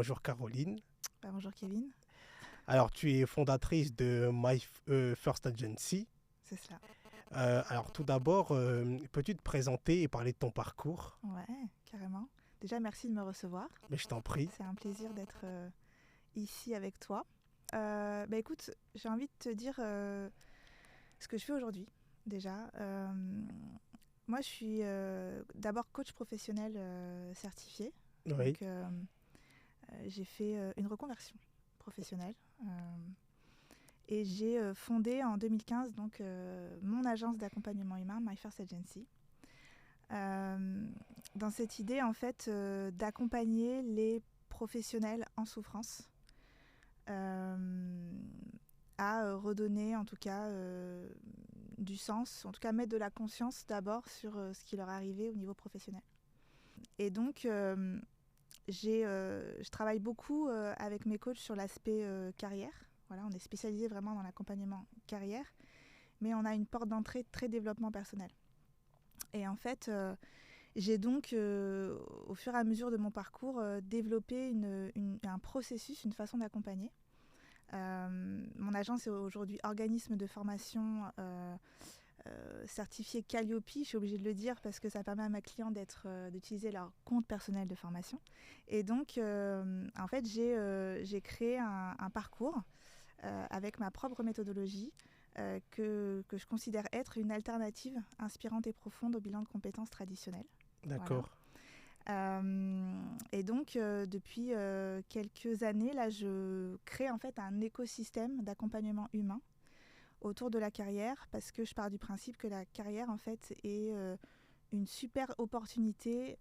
bonjour Caroline. Bonjour Kevin, Alors, tu es fondatrice de My First Agency. c'est cela. Alors, tout d'abord, peux-tu te présenter et parler de ton parcours? Ouais, carrément. Déjà, merci de me recevoir. Mais je t'en prie. C'est un plaisir d'être ici avec toi. Écoute, j'ai envie de te dire ce que je fais aujourd'hui, déjà. Moi, je suis d'abord coach professionnel certifié. Oui, Donc, j'ai fait une reconversion professionnelle. Et j'ai fondé en 2015 donc, mon agence d'accompagnement humain, My First Agency. Dans cette idée en fait d'accompagner les professionnels en souffrance à redonner en tout cas du sens, en tout cas mettre de la conscience d'abord sur ce qui leur est arrivé au niveau professionnel. Et donc je travaille beaucoup avec mes coachs sur l'aspect carrière. Voilà, on est spécialisé vraiment dans l'accompagnement carrière, mais on a une porte d'entrée très développement personnel. Et en fait, j'ai donc, au fur et à mesure de mon parcours, développé un processus, une façon d'accompagner. Mon agence est aujourd'hui organisme de formation certifié Calliope. Je suis obligée de le dire parce que ça permet à ma cliente d'utiliser leur compte personnel de formation. Et donc, en fait, j'ai créé un parcours avec ma propre méthodologie que je considère être une alternative inspirante et profonde au bilan de compétences traditionnelles. d'accord. Voilà. Et donc, depuis quelques années, là, je crée en fait un écosystème d'accompagnement humain autour de la carrière parce que je pars du principe que la carrière, en fait, est une super opportunité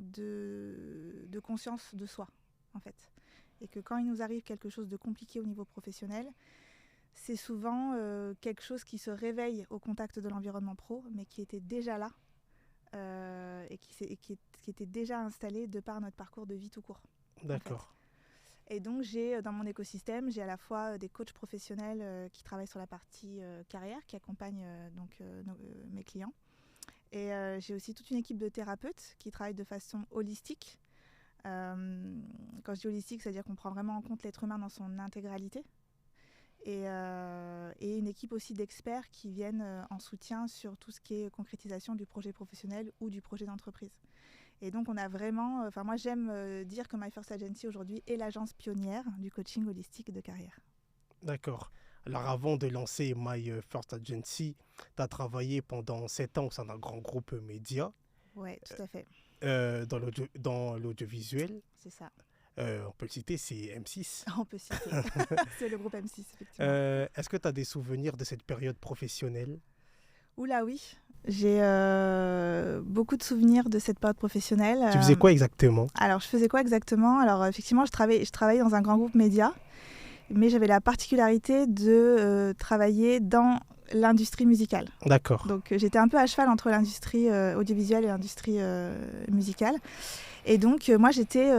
de conscience de soi, en fait. Et que quand il nous arrive quelque chose de compliqué au niveau professionnel, c'est souvent quelque chose qui se réveille au contact de l'environnement pro, mais qui était déjà là et qui était déjà installé de par notre parcours de vie tout court. D'accord. En fait. Et donc, dans mon écosystème, j'ai à la fois des coachs professionnels qui travaillent sur la partie carrière, qui accompagnent mes clients. Et j'ai aussi toute une équipe de thérapeutes qui travaillent de façon holistique. Quand je dis holistique, c'est-à-dire qu'on prend vraiment en compte l'être humain dans son intégralité. Et une équipe aussi d'experts qui viennent en soutien sur tout ce qui est concrétisation du projet professionnel ou du projet d'entreprise. Et donc on a vraiment, moi j'aime dire que My First Agency aujourd'hui est l'agence pionnière du coaching holistique de carrière. D'accord. Alors, avant de lancer My First Agency, tu as travaillé pendant 7 ans au sein d'un grand groupe média Oui, tout à fait, dans l'audiovisuel. c'est ça. On peut le citer, c'est M6. On peut citer. C'est le groupe M6, effectivement. Est-ce que tu as des souvenirs de cette période professionnelle? Oula oui, j'ai beaucoup de souvenirs de cette période professionnelle. Tu faisais quoi exactement? Alors je faisais quoi exactement? Alors effectivement, je travaillais dans un grand groupe média, mais j'avais la particularité de travailler dans l'industrie musicale. D'accord. Donc j'étais un peu à cheval entre l'industrie audiovisuelle et l'industrie musicale. Et donc moi j'étais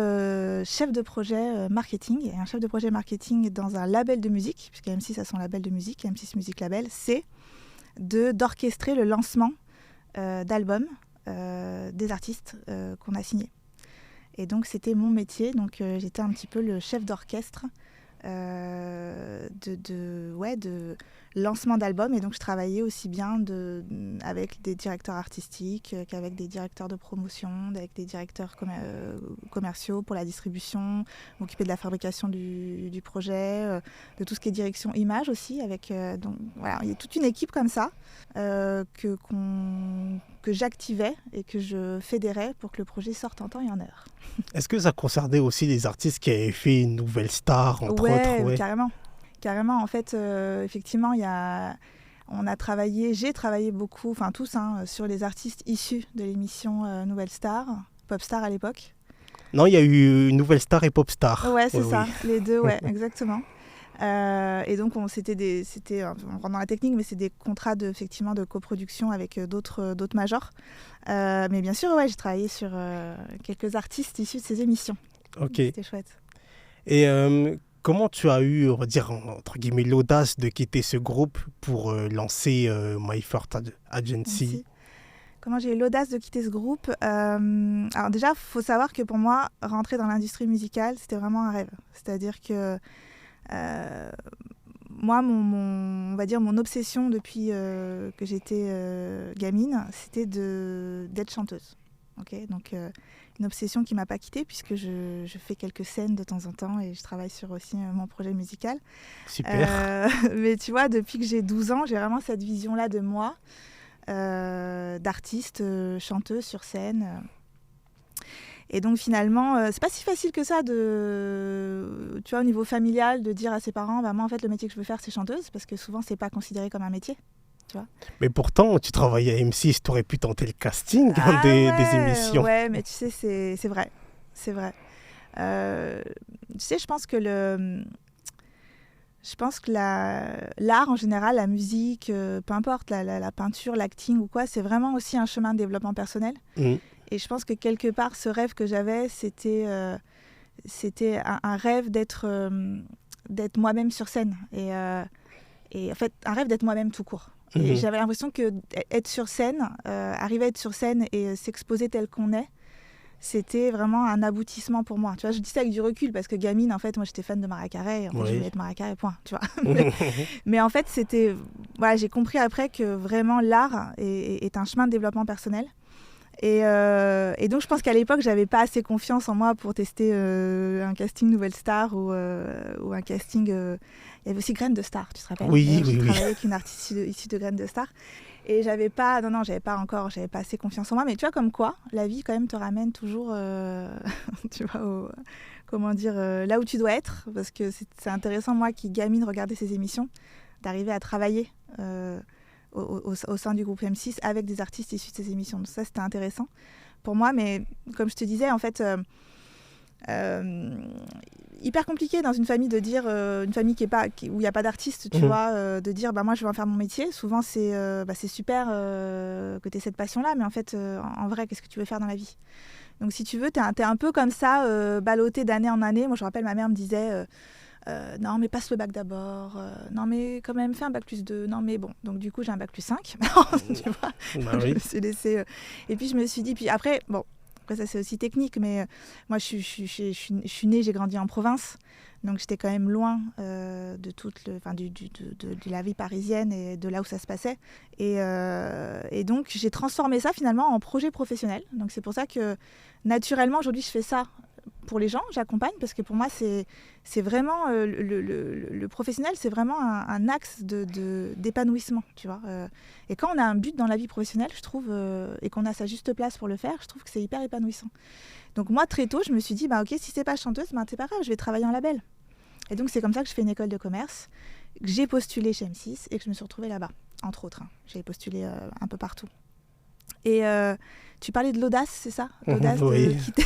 chef de projet marketing, et un chef de projet marketing dans un label de musique, puisque M6 a son label de musique, M6 Music Label, c'est d'orchestrer le lancement d'albums des artistes qu'on a signés. Et donc c'était mon métier, donc j'étais un petit peu le chef d'orchestre de lancement d'albums. Et donc je travaillais aussi bien avec des directeurs artistiques qu'avec des directeurs de promotion, avec des directeurs commerciaux pour la distribution, m'occuper de la fabrication du projet, de tout ce qui est direction image aussi. Donc voilà, il y a toute une équipe comme ça que j'activais et que je fédérais pour que le projet sorte en temps et en heure. Est-ce que ça concernait aussi les artistes qui avaient fait une nouvelle star, entre autres? Ouais, carrément. Carrément, en fait, effectivement, j'ai travaillé beaucoup, enfin tous, sur les artistes issus de l'émission Nouvelle Star, Pop Star à l'époque. Non, il y a eu une nouvelle star et pop star. Ouais, c'est ça, oui. les deux, ouais, exactement. Et donc, on rentre dans la technique, mais c'est des contrats effectivement de coproduction avec d'autres majors. Mais bien sûr, ouais, j'ai travaillé sur quelques artistes issus de ces émissions. Ok. C'était chouette. Et comment tu as eu, on va dire, entre guillemets, l'audace de quitter ce groupe pour lancer My First Agency? Comment j'ai eu l'audace de quitter ce groupe. Alors déjà, il faut savoir que pour moi, rentrer dans l'industrie musicale, c'était vraiment un rêve. C'est-à-dire que moi, on va dire mon obsession depuis que j'étais gamine, c'était d'être chanteuse. Okay, donc une obsession qui ne m'a pas quittée puisque je fais quelques scènes de temps en temps et je travaille sur aussi mon projet musical. Super. Mais tu vois, depuis que j'ai 12 ans, j'ai vraiment cette vision-là de moi, d'artiste, chanteuse sur scène. Et donc finalement, c'est pas si facile que ça tu vois, au niveau familial, de dire à ses parents, bah, moi en fait le métier que je veux faire c'est chanteuse, parce que souvent c'est pas considéré comme un métier. Tu vois. Mais pourtant, tu travaillais à M6, tu aurais pu tenter le casting des émissions. Ouais, mais tu sais, c'est vrai. C'est vrai. Tu sais, je pense que l'art en général, la musique, peu importe, la peinture, l'acting ou quoi, c'est vraiment aussi un chemin de développement personnel. Et je pense que quelque part, ce rêve que j'avais, c'était un rêve d'être moi-même sur scène. Et en fait, un rêve d'être moi-même tout court. Et j'avais l'impression que être sur scène, arriver à être sur scène et s'exposer tel qu'on est, c'était vraiment un aboutissement pour moi. Tu vois, je dis ça avec du recul parce que gamine, en fait, moi j'étais fan de Mariah Carey. En fait, je voulais être Mariah Carey, point. Tu vois. mais en fait, voilà, j'ai compris après que vraiment l'art est un chemin de développement personnel. Et donc je pense qu'à l'époque, j'avais pas assez confiance en moi pour tester un casting Nouvelle Star ou un casting. Il y avait aussi Graines de Star, tu te rappelles? Oui. J'ai travaillé avec une artiste issue de Graines de Star. Et j'avais pas assez confiance en moi. Mais tu vois, comme quoi, la vie quand même te ramène toujours, tu vois, là où tu dois être. Parce que c'est intéressant, moi qui gamine regardais ces émissions, d'arriver à travailler au sein du groupe M6 avec des artistes issus de ces émissions. Donc ça, c'était intéressant pour moi. Mais comme je te disais, en fait, hyper compliqué dans une famille de dire, une famille où il n'y a pas d'artiste, tu vois, de dire, bah, moi, je veux en faire mon métier. Souvent, c'est super que tu aies cette passion-là, mais en fait, en vrai, qu'est-ce que tu veux faire dans la vie? Donc, si tu veux, tu es un peu comme ça, ballotté d'année en année. Moi, je me rappelle, ma mère me disait... non mais passe le bac d'abord, non mais quand même fais un bac plus 2, non mais bon, donc du coup j'ai un bac plus 5, tu vois, Bah oui. je me suis laissée, et puis je me suis dit, puis après ça c'est aussi technique, mais moi je suis née, j'ai grandi en province, donc j'étais quand même loin de la vie parisienne et de là où ça se passait, et donc j'ai transformé ça finalement en projet professionnel, donc c'est pour ça que naturellement aujourd'hui je fais ça pour les gens, j'accompagne, parce que pour moi c'est vraiment le professionnel, c'est vraiment un axe d'épanouissement, tu vois. Et quand on a un but dans la vie professionnelle, je trouve, et qu'on a sa juste place pour le faire, je trouve que c'est hyper épanouissant. Donc moi très tôt, je me suis dit, bah ok, si c'est pas chanteuse, bah, c'est pas grave, je vais travailler en label. Et donc c'est comme ça que je fais une école de commerce, que j'ai postulé chez M6 et que je me suis retrouvée là-bas, entre autres. J'ai postulé un peu partout. Et tu parlais de l'audace, c'est ça? L'audace de quitter.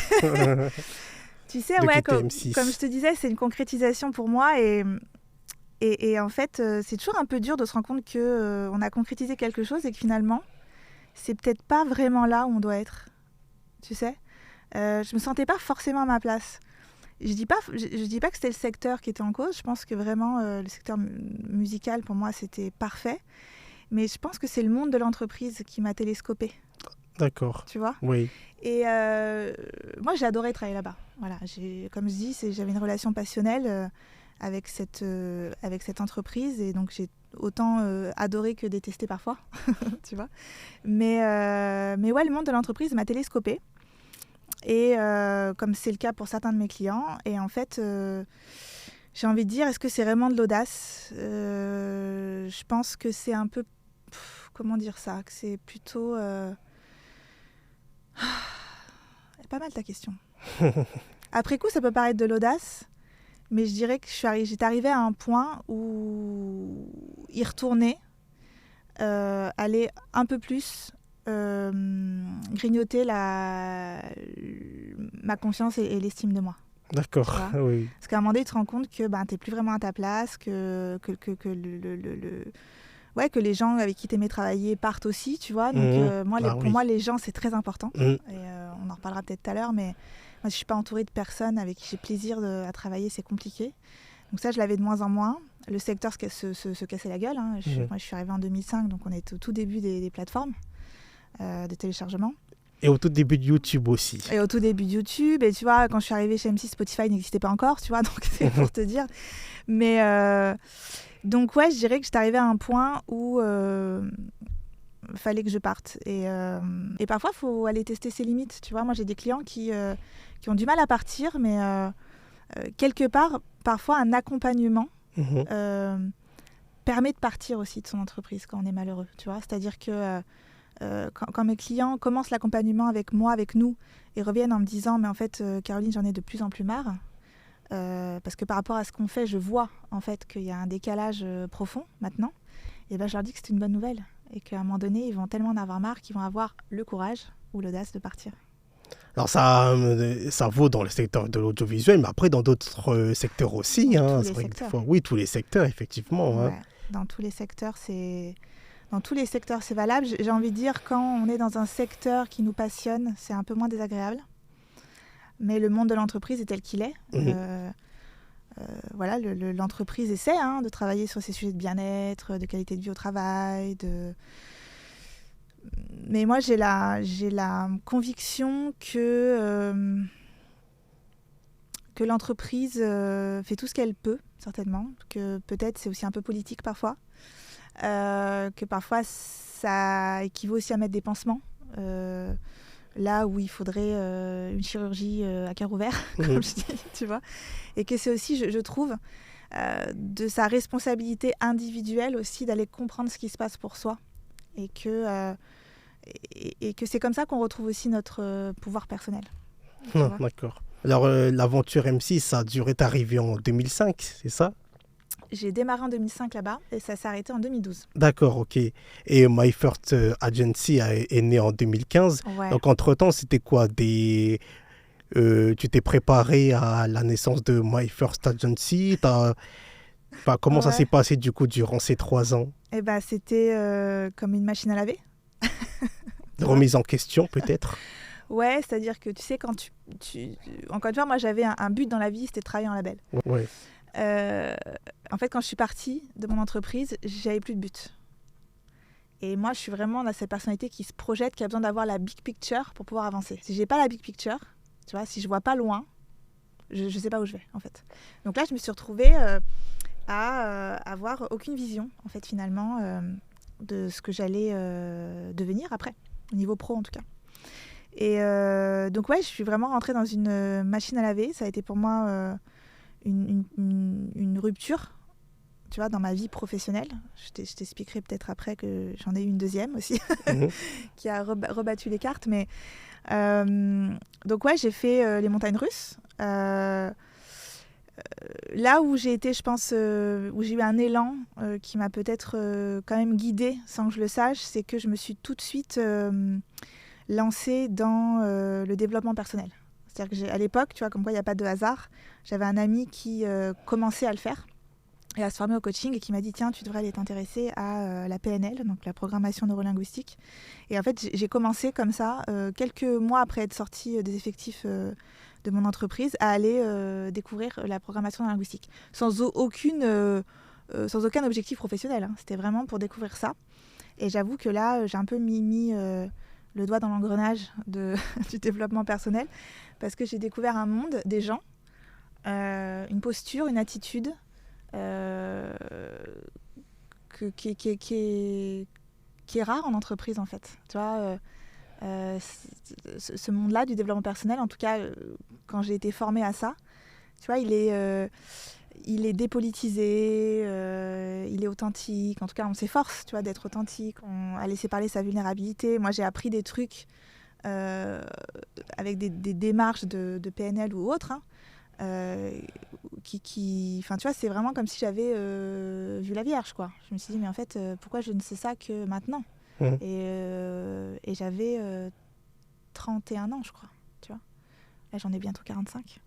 Tu sais, ouais, comme je te disais, c'est une concrétisation pour moi. Et en fait, c'est toujours un peu dur de se rendre compte qu'on a concrétisé quelque chose et que finalement, c'est peut-être pas vraiment là où on doit être. Tu sais, je me sentais pas forcément à ma place. Je dis pas que c'était le secteur qui était en cause. Je pense que vraiment, le secteur musical, pour moi, c'était parfait. Mais je pense que c'est le monde de l'entreprise qui m'a télescopée. D'accord. Tu vois? Oui. Et moi, j'ai adoré travailler là-bas. Voilà, comme je dis, j'avais une relation passionnelle avec cette entreprise. Et donc, j'ai autant adoré que détesté parfois. Tu vois? Mais ouais, le monde de l'entreprise m'a télescopée. Et comme c'est le cas pour certains de mes clients. Et en fait, j'ai envie de dire, est-ce que c'est vraiment de l'audace? Je pense que c'est un peu... comment dire ça? Que c'est plutôt... pas mal ta question. Après coup, ça peut paraître de l'audace, mais je dirais que j'étais arrivée à un point où y retourner, aller un peu plus grignoter ma confiance et l'estime de moi. D'accord, oui. Parce qu'à un moment donné, tu te rends compte que t'es plus vraiment à ta place, que les gens avec qui tu aimais travailler partent aussi, tu vois. Donc, pour moi, les gens, c'est très important. Et on en reparlera peut-être tout à l'heure, mais moi, si je ne suis pas entourée de personnes avec qui j'ai plaisir à travailler, c'est compliqué. Donc ça, je l'avais de moins en moins. Le secteur se cassait la gueule. Hein. Moi, je suis arrivée en 2005, donc on est au tout début des plateformes. de téléchargement. Et au tout début de YouTube aussi. Et au tout début de YouTube, et tu vois, quand je suis arrivée chez M6, Spotify n'existait pas encore, tu vois, donc c'est pour te dire. Mais donc ouais, je dirais que j'étais arrivée à un point où fallait que je parte. Et parfois, il faut aller tester ses limites, tu vois. Moi, j'ai des clients qui ont du mal à partir, mais quelque part, parfois, un accompagnement permet de partir aussi de son entreprise quand on est malheureux, tu vois. C'est-à-dire que quand mes clients commencent l'accompagnement avec moi, avec nous, et reviennent en me disant « Mais en fait, Caroline, j'en ai de plus en plus marre. » Parce que par rapport à ce qu'on fait, je vois en fait qu'il y a un décalage profond maintenant. Et ben, je leur dis que c'est une bonne nouvelle. Et qu'à un moment donné, ils vont tellement en avoir marre qu'ils vont avoir le courage ou l'audace de partir. Alors ça vaut dans le secteur de l'audiovisuel, mais après dans d'autres secteurs aussi. Dans C'est vrai que des fois, oui, tous les secteurs, effectivement. Ouais, dans tous les secteurs, c'est valable. J'ai envie de dire, quand on est dans un secteur qui nous passionne, c'est un peu moins désagréable. Mais le monde de l'entreprise est tel qu'il est. Voilà, l'entreprise essaie de travailler sur ces sujets de bien-être, de qualité de vie au travail. Mais moi, j'ai la conviction que l'entreprise fait tout ce qu'elle peut, certainement. Que peut-être c'est aussi un peu politique parfois. Que parfois, ça équivaut aussi à mettre des pansements. Là où il faudrait une chirurgie à cœur ouvert, comme je dis, tu vois. Et que c'est aussi, je trouve, de sa responsabilité individuelle aussi d'aller comprendre ce qui se passe pour soi. Et que c'est comme ça qu'on retrouve aussi notre pouvoir personnel. D'accord. Alors, l'aventure M6, ça a duré, t'es arrivé en 2005, c'est ça? J'ai démarré en 2005 là-bas et ça s'est arrêté en 2012. D'accord, ok. Et My First Agency est né en 2015. Ouais. Donc, entre-temps, c'était quoi tu t'es préparé à la naissance de My First Agency? Comment ça s'est passé du coup durant ces 3 ans? Eh ben, c'était comme une machine à laver. Remise en question peut-être? Ouais, c'est-à-dire que tu sais, quand encore une fois, moi j'avais un but dans la vie, c'était de travailler en label. Ouais. En fait, quand je suis partie de mon entreprise, j'avais plus de but. Et moi, je suis vraiment dans cette personnalité qui se projette, qui a besoin d'avoir la big picture pour pouvoir avancer. Si j'ai pas la big picture, tu vois, si je vois pas loin, je sais pas où je vais, en fait. Donc là, je me suis retrouvée à avoir aucune vision, en fait, finalement, de ce que j'allais devenir après, au niveau pro en tout cas. Et donc ouais, je suis vraiment rentrée dans une machine à laver. Ça a été pour moi une rupture, tu vois, dans ma vie professionnelle. Je t'expliquerai peut-être après que j'en ai eu une deuxième aussi, qui a rebattu les cartes. Mais donc ouais, j'ai fait les montagnes russes. Là où j'ai été, je pense, où j'ai eu un élan qui m'a peut-être quand même guidée sans que je le sache, c'est que je me suis tout de suite lancée dans le développement personnel. C'est-à-dire qu'à l'époque, tu vois, comme quoi il n'y a pas de hasard, j'avais un ami qui commençait à le faire et à se former au coaching et qui m'a dit « Tiens, tu devrais aller t'intéresser à la PNL, donc la programmation neurolinguistique. » Et en fait, j'ai commencé comme ça, quelques mois après être sortie des effectifs de mon entreprise, à aller découvrir la programmation neurolinguistique, sans aucun objectif professionnel. Hein. C'était vraiment pour découvrir ça. Et j'avoue que là, j'ai un peu mis le doigt dans l'engrenage du développement personnel, parce que j'ai découvert un monde, des gens, une posture, une attitude qui est rare en entreprise, en fait. Tu vois, ce monde-là du développement personnel, en tout cas, quand j'ai été formée à ça, tu vois, il est dépolitisé, il est authentique. En tout cas, on s'efforce, tu vois, d'être authentique, à laisser parler sa vulnérabilité. Moi, j'ai appris des trucs avec des démarches de PNL ou autres, enfin, tu vois, c'est vraiment comme si j'avais vu la Vierge, quoi. Je me suis dit, mais en fait, pourquoi je ne sais ça que maintenant? Et j'avais 31 ans, je crois, tu vois. Là, j'en ai bientôt 45.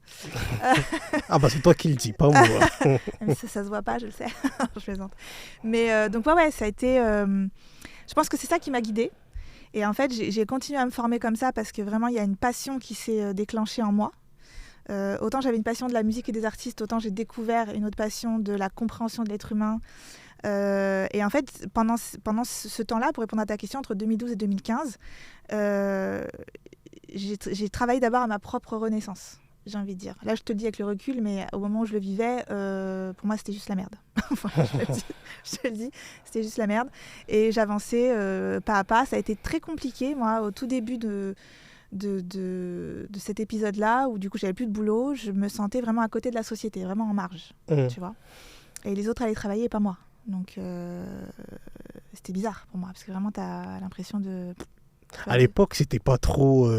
Ah bah c'est toi qui le dis, pas moi. Même si ça se voit pas, je le sais. Je plaisante. Mais donc ouais, ça a été... je pense que c'est ça qui m'a guidée. Et en fait, j'ai continué à me former comme ça parce que vraiment, il y a une passion qui s'est déclenchée en moi. Autant j'avais une passion de la musique et des artistes, autant j'ai découvert une autre passion de la compréhension de l'être humain. Et en fait, pendant ce temps-là, pour répondre à ta question, entre 2012 et 2015, j'ai travaillé d'abord à ma propre renaissance, j'ai envie de dire. Là, je te le dis avec le recul, mais au moment où je le vivais, pour moi, c'était juste la merde. Enfin, je te le dis, c'était juste la merde. Et j'avançais pas à pas. Ça a été très compliqué, moi, au tout début de cet épisode-là, où du coup, j'avais plus de boulot. Je me sentais vraiment à côté de la société, vraiment en marge, tu vois. Et les autres allaient travailler et pas moi. Donc, c'était bizarre pour moi, parce que vraiment, tu as l'impression de... À l'époque, c'était pas trop...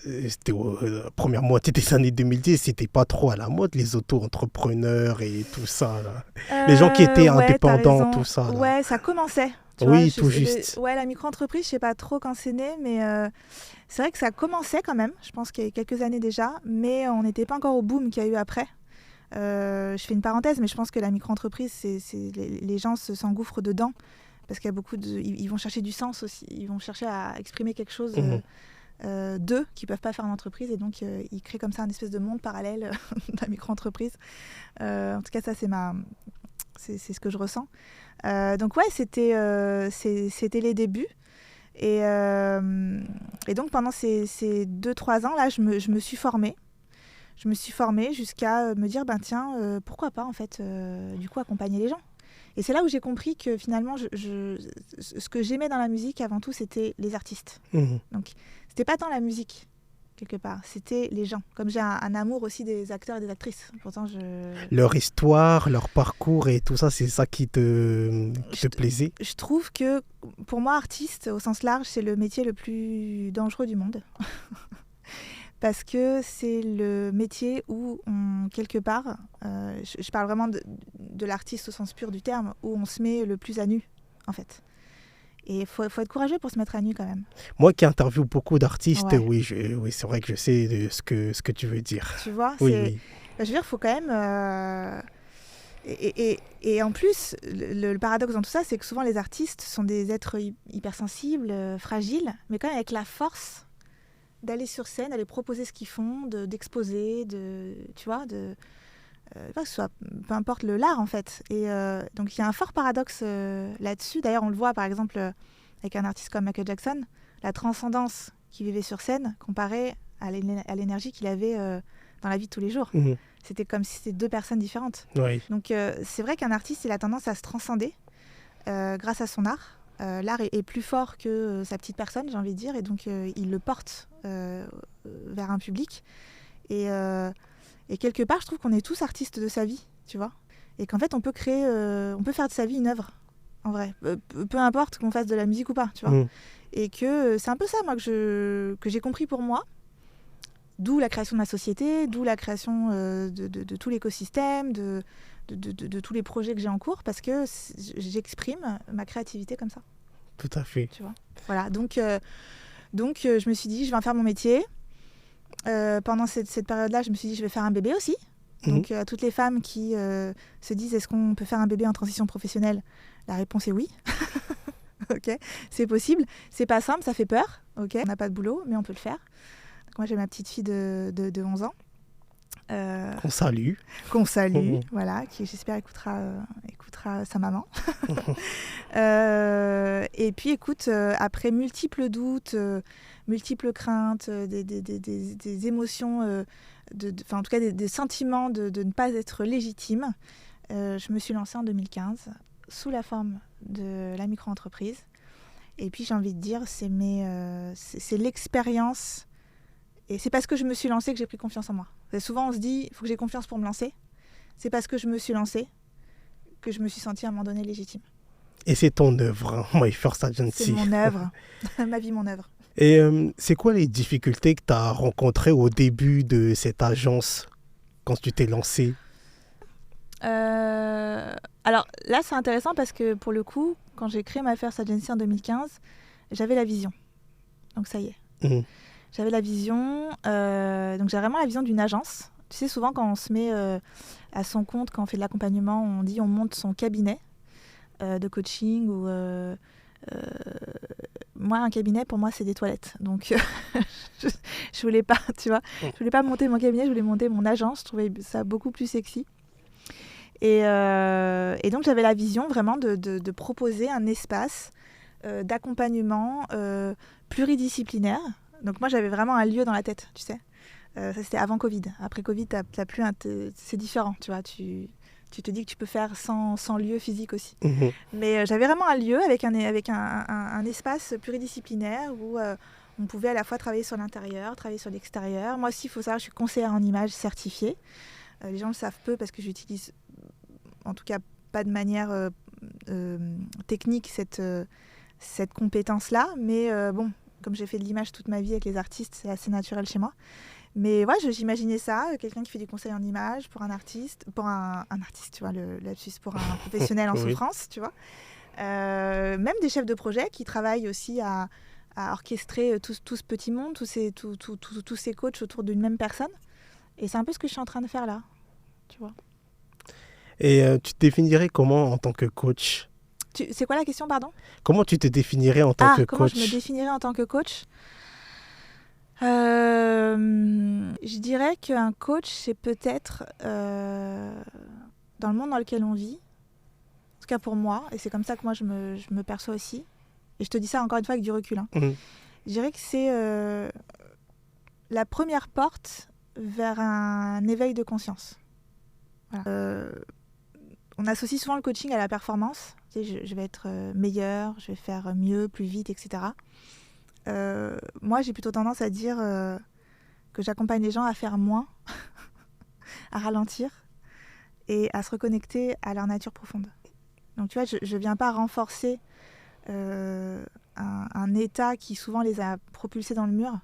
c'était la première moitié des années 2010, c'était pas trop à la mode, les auto-entrepreneurs et tout ça. Là. Les gens qui étaient indépendants, tout ça. Là. Ouais, ça commençait. Oui, tout juste. Ouais, la micro-entreprise, je sais pas trop quand c'est né, mais c'est vrai que ça commençait quand même. Je pense qu'il y a quelques années déjà, mais on n'était pas encore au boom qu'il y a eu après. Je fais une parenthèse, mais je pense que la micro-entreprise, les gens s'engouffrent dedans parce qu'il y a beaucoup de... Ils vont chercher du sens aussi, ils vont chercher à exprimer quelque chose d'eux qui ne peuvent pas faire en entreprise, et donc ils créent comme ça un espèce de monde parallèle de la micro-entreprise. En tout cas, ça, c'est ce que je ressens. Donc ouais, c'était les débuts. Et donc pendant ces 2-3 ans, là, je me suis formée. Je me suis formée jusqu'à me dire, pourquoi pas, en fait, du coup, accompagner les gens. Et c'est là où j'ai compris que finalement, ce que j'aimais dans la musique, avant tout, c'était les artistes. Donc, c'était pas tant la musique, quelque part, c'était les gens. Comme j'ai un amour aussi des acteurs et des actrices. Pourtant, leur histoire, leur parcours et tout ça, c'est ça qui te plaisait? Je trouve que, pour moi, artiste, au sens large, c'est le métier le plus dangereux du monde. Parce que c'est le métier où, quelque part, je parle vraiment de l'artiste au sens pur du terme, où on se met le plus à nu, en fait. Et il faut être courageux pour se mettre à nu quand même. Moi qui interviewe beaucoup d'artistes, oui, c'est vrai que je sais ce que tu veux dire. Tu vois, oui. Je veux dire, il faut quand même... Et en plus, le paradoxe dans tout ça, c'est que souvent les artistes sont des êtres hypersensibles, fragiles, mais quand même avec la force d'aller sur scène, d'aller proposer ce qu'ils font, d'exposer, tu vois, pas que ce soit, peu importe l'art en fait. Et donc il y a un fort paradoxe là-dessus. D'ailleurs, on le voit par exemple avec un artiste comme Michael Jackson, la transcendance qu'il vivait sur scène comparée à l'énergie qu'il avait dans la vie de tous les jours. C'était comme si c'était deux personnes différentes. Oui. Donc c'est vrai qu'un artiste, il a tendance à se transcender grâce à son art. L'art est plus fort que sa petite personne, j'ai envie de dire, et donc il le porte vers un public. Et quelque part, je trouve qu'on est tous artistes de sa vie, tu vois, et qu'en fait, on peut faire de sa vie une œuvre, en vrai, peu importe qu'on fasse de la musique ou pas, tu vois. Et que c'est un peu ça, moi, que j'ai compris pour moi. D'où la création de ma société, d'où la création de tout l'écosystème, de tous les projets que j'ai en cours, parce que j'exprime ma créativité comme ça. Tout à fait. Tu vois. Voilà, donc je me suis dit, je vais en faire mon métier. Pendant cette période-là, je me suis dit, je vais faire un bébé aussi. Donc à toutes les femmes qui se disent, est-ce qu'on peut faire un bébé en transition professionnelle? La réponse est oui. Ok, c'est possible. C'est pas simple, ça fait peur. Ok, on n'a pas de boulot, mais on peut le faire. Donc moi, j'ai ma petite fille de 11 ans. Qu'on salue. Voilà, qui j'espère écoutera sa maman. Et puis écoute, après multiples doutes, multiples craintes, des émotions, en tout cas des sentiments de ne pas être légitime, je me suis lancée en 2015 sous la forme de la micro-entreprise. Et puis j'ai envie de dire, c'est l'expérience. Et c'est parce que je me suis lancée que j'ai pris confiance en moi. Souvent, on se dit, il faut que j'ai confiance pour me lancer. C'est parce que je me suis lancée que je me suis sentie à un moment donné légitime. Et c'est ton œuvre, My First Agency. C'est mon œuvre, ma vie, mon œuvre. Et c'est quoi les difficultés que tu as rencontrées au début de cette agence, quand tu t'es lancée? Alors là, c'est intéressant parce que pour le coup, quand j'ai créé My First Agency en 2015, j'avais la vision. Donc ça y est. J'avais la vision, donc j'ai vraiment la vision d'une agence. Tu sais, souvent quand on se met à son compte, quand on fait de l'accompagnement, on dit on monte son cabinet de coaching ou... moi, un cabinet, pour moi, c'est des toilettes. Donc, Je voulais pas, tu vois. Je voulais pas monter mon cabinet, je voulais monter mon agence. Je trouvais ça beaucoup plus sexy. Et donc, j'avais la vision vraiment de proposer un espace d'accompagnement pluridisciplinaire. Donc, moi, j'avais vraiment un lieu dans la tête, tu sais. Ça, c'était avant Covid. Après Covid, t'as plus c'est différent, tu vois. Tu te dis que tu peux faire sans lieu physique aussi. Mais j'avais vraiment un lieu avec un espace pluridisciplinaire où on pouvait à la fois travailler sur l'intérieur, travailler sur l'extérieur. Moi aussi, il faut savoir, je suis conseillère en images certifiée. Les gens le savent peu parce que j'utilise, en tout cas, pas de manière technique cette compétence-là. Mais bon, comme j'ai fait de l'image toute ma vie avec les artistes, c'est assez naturel chez moi. Mais ouais, j'imaginais ça, quelqu'un qui fait du conseil en image pour un artiste, tu vois, le lapsus, pour un professionnel en souffrance, tu vois. Même des chefs de projet qui travaillent aussi à orchestrer tout ce petit monde, tous ces coachs autour d'une même personne. Et c'est un peu ce que je suis en train de faire là, tu vois. Et tu te définirais comment en tant que coach ? C'est quoi la question, pardon ? Comment tu te définirais en tant que coach ? Comment je me définirais en tant que coach ? Je dirais qu'un coach, c'est peut-être dans le monde dans lequel on vit, en tout cas pour moi, et c'est comme ça que moi je me perçois aussi, et je te dis ça encore une fois avec du recul, hein. Je dirais que c'est la première porte vers un éveil de conscience. Voilà. On associe souvent le coaching à la performance. Tu sais, je vais être meilleure, je vais faire mieux, plus vite, etc. Moi, j'ai plutôt tendance à dire que j'accompagne les gens à faire moins, à ralentir et à se reconnecter à leur nature profonde. Donc, tu vois, je ne viens pas renforcer un état qui souvent les a propulsés dans le mur.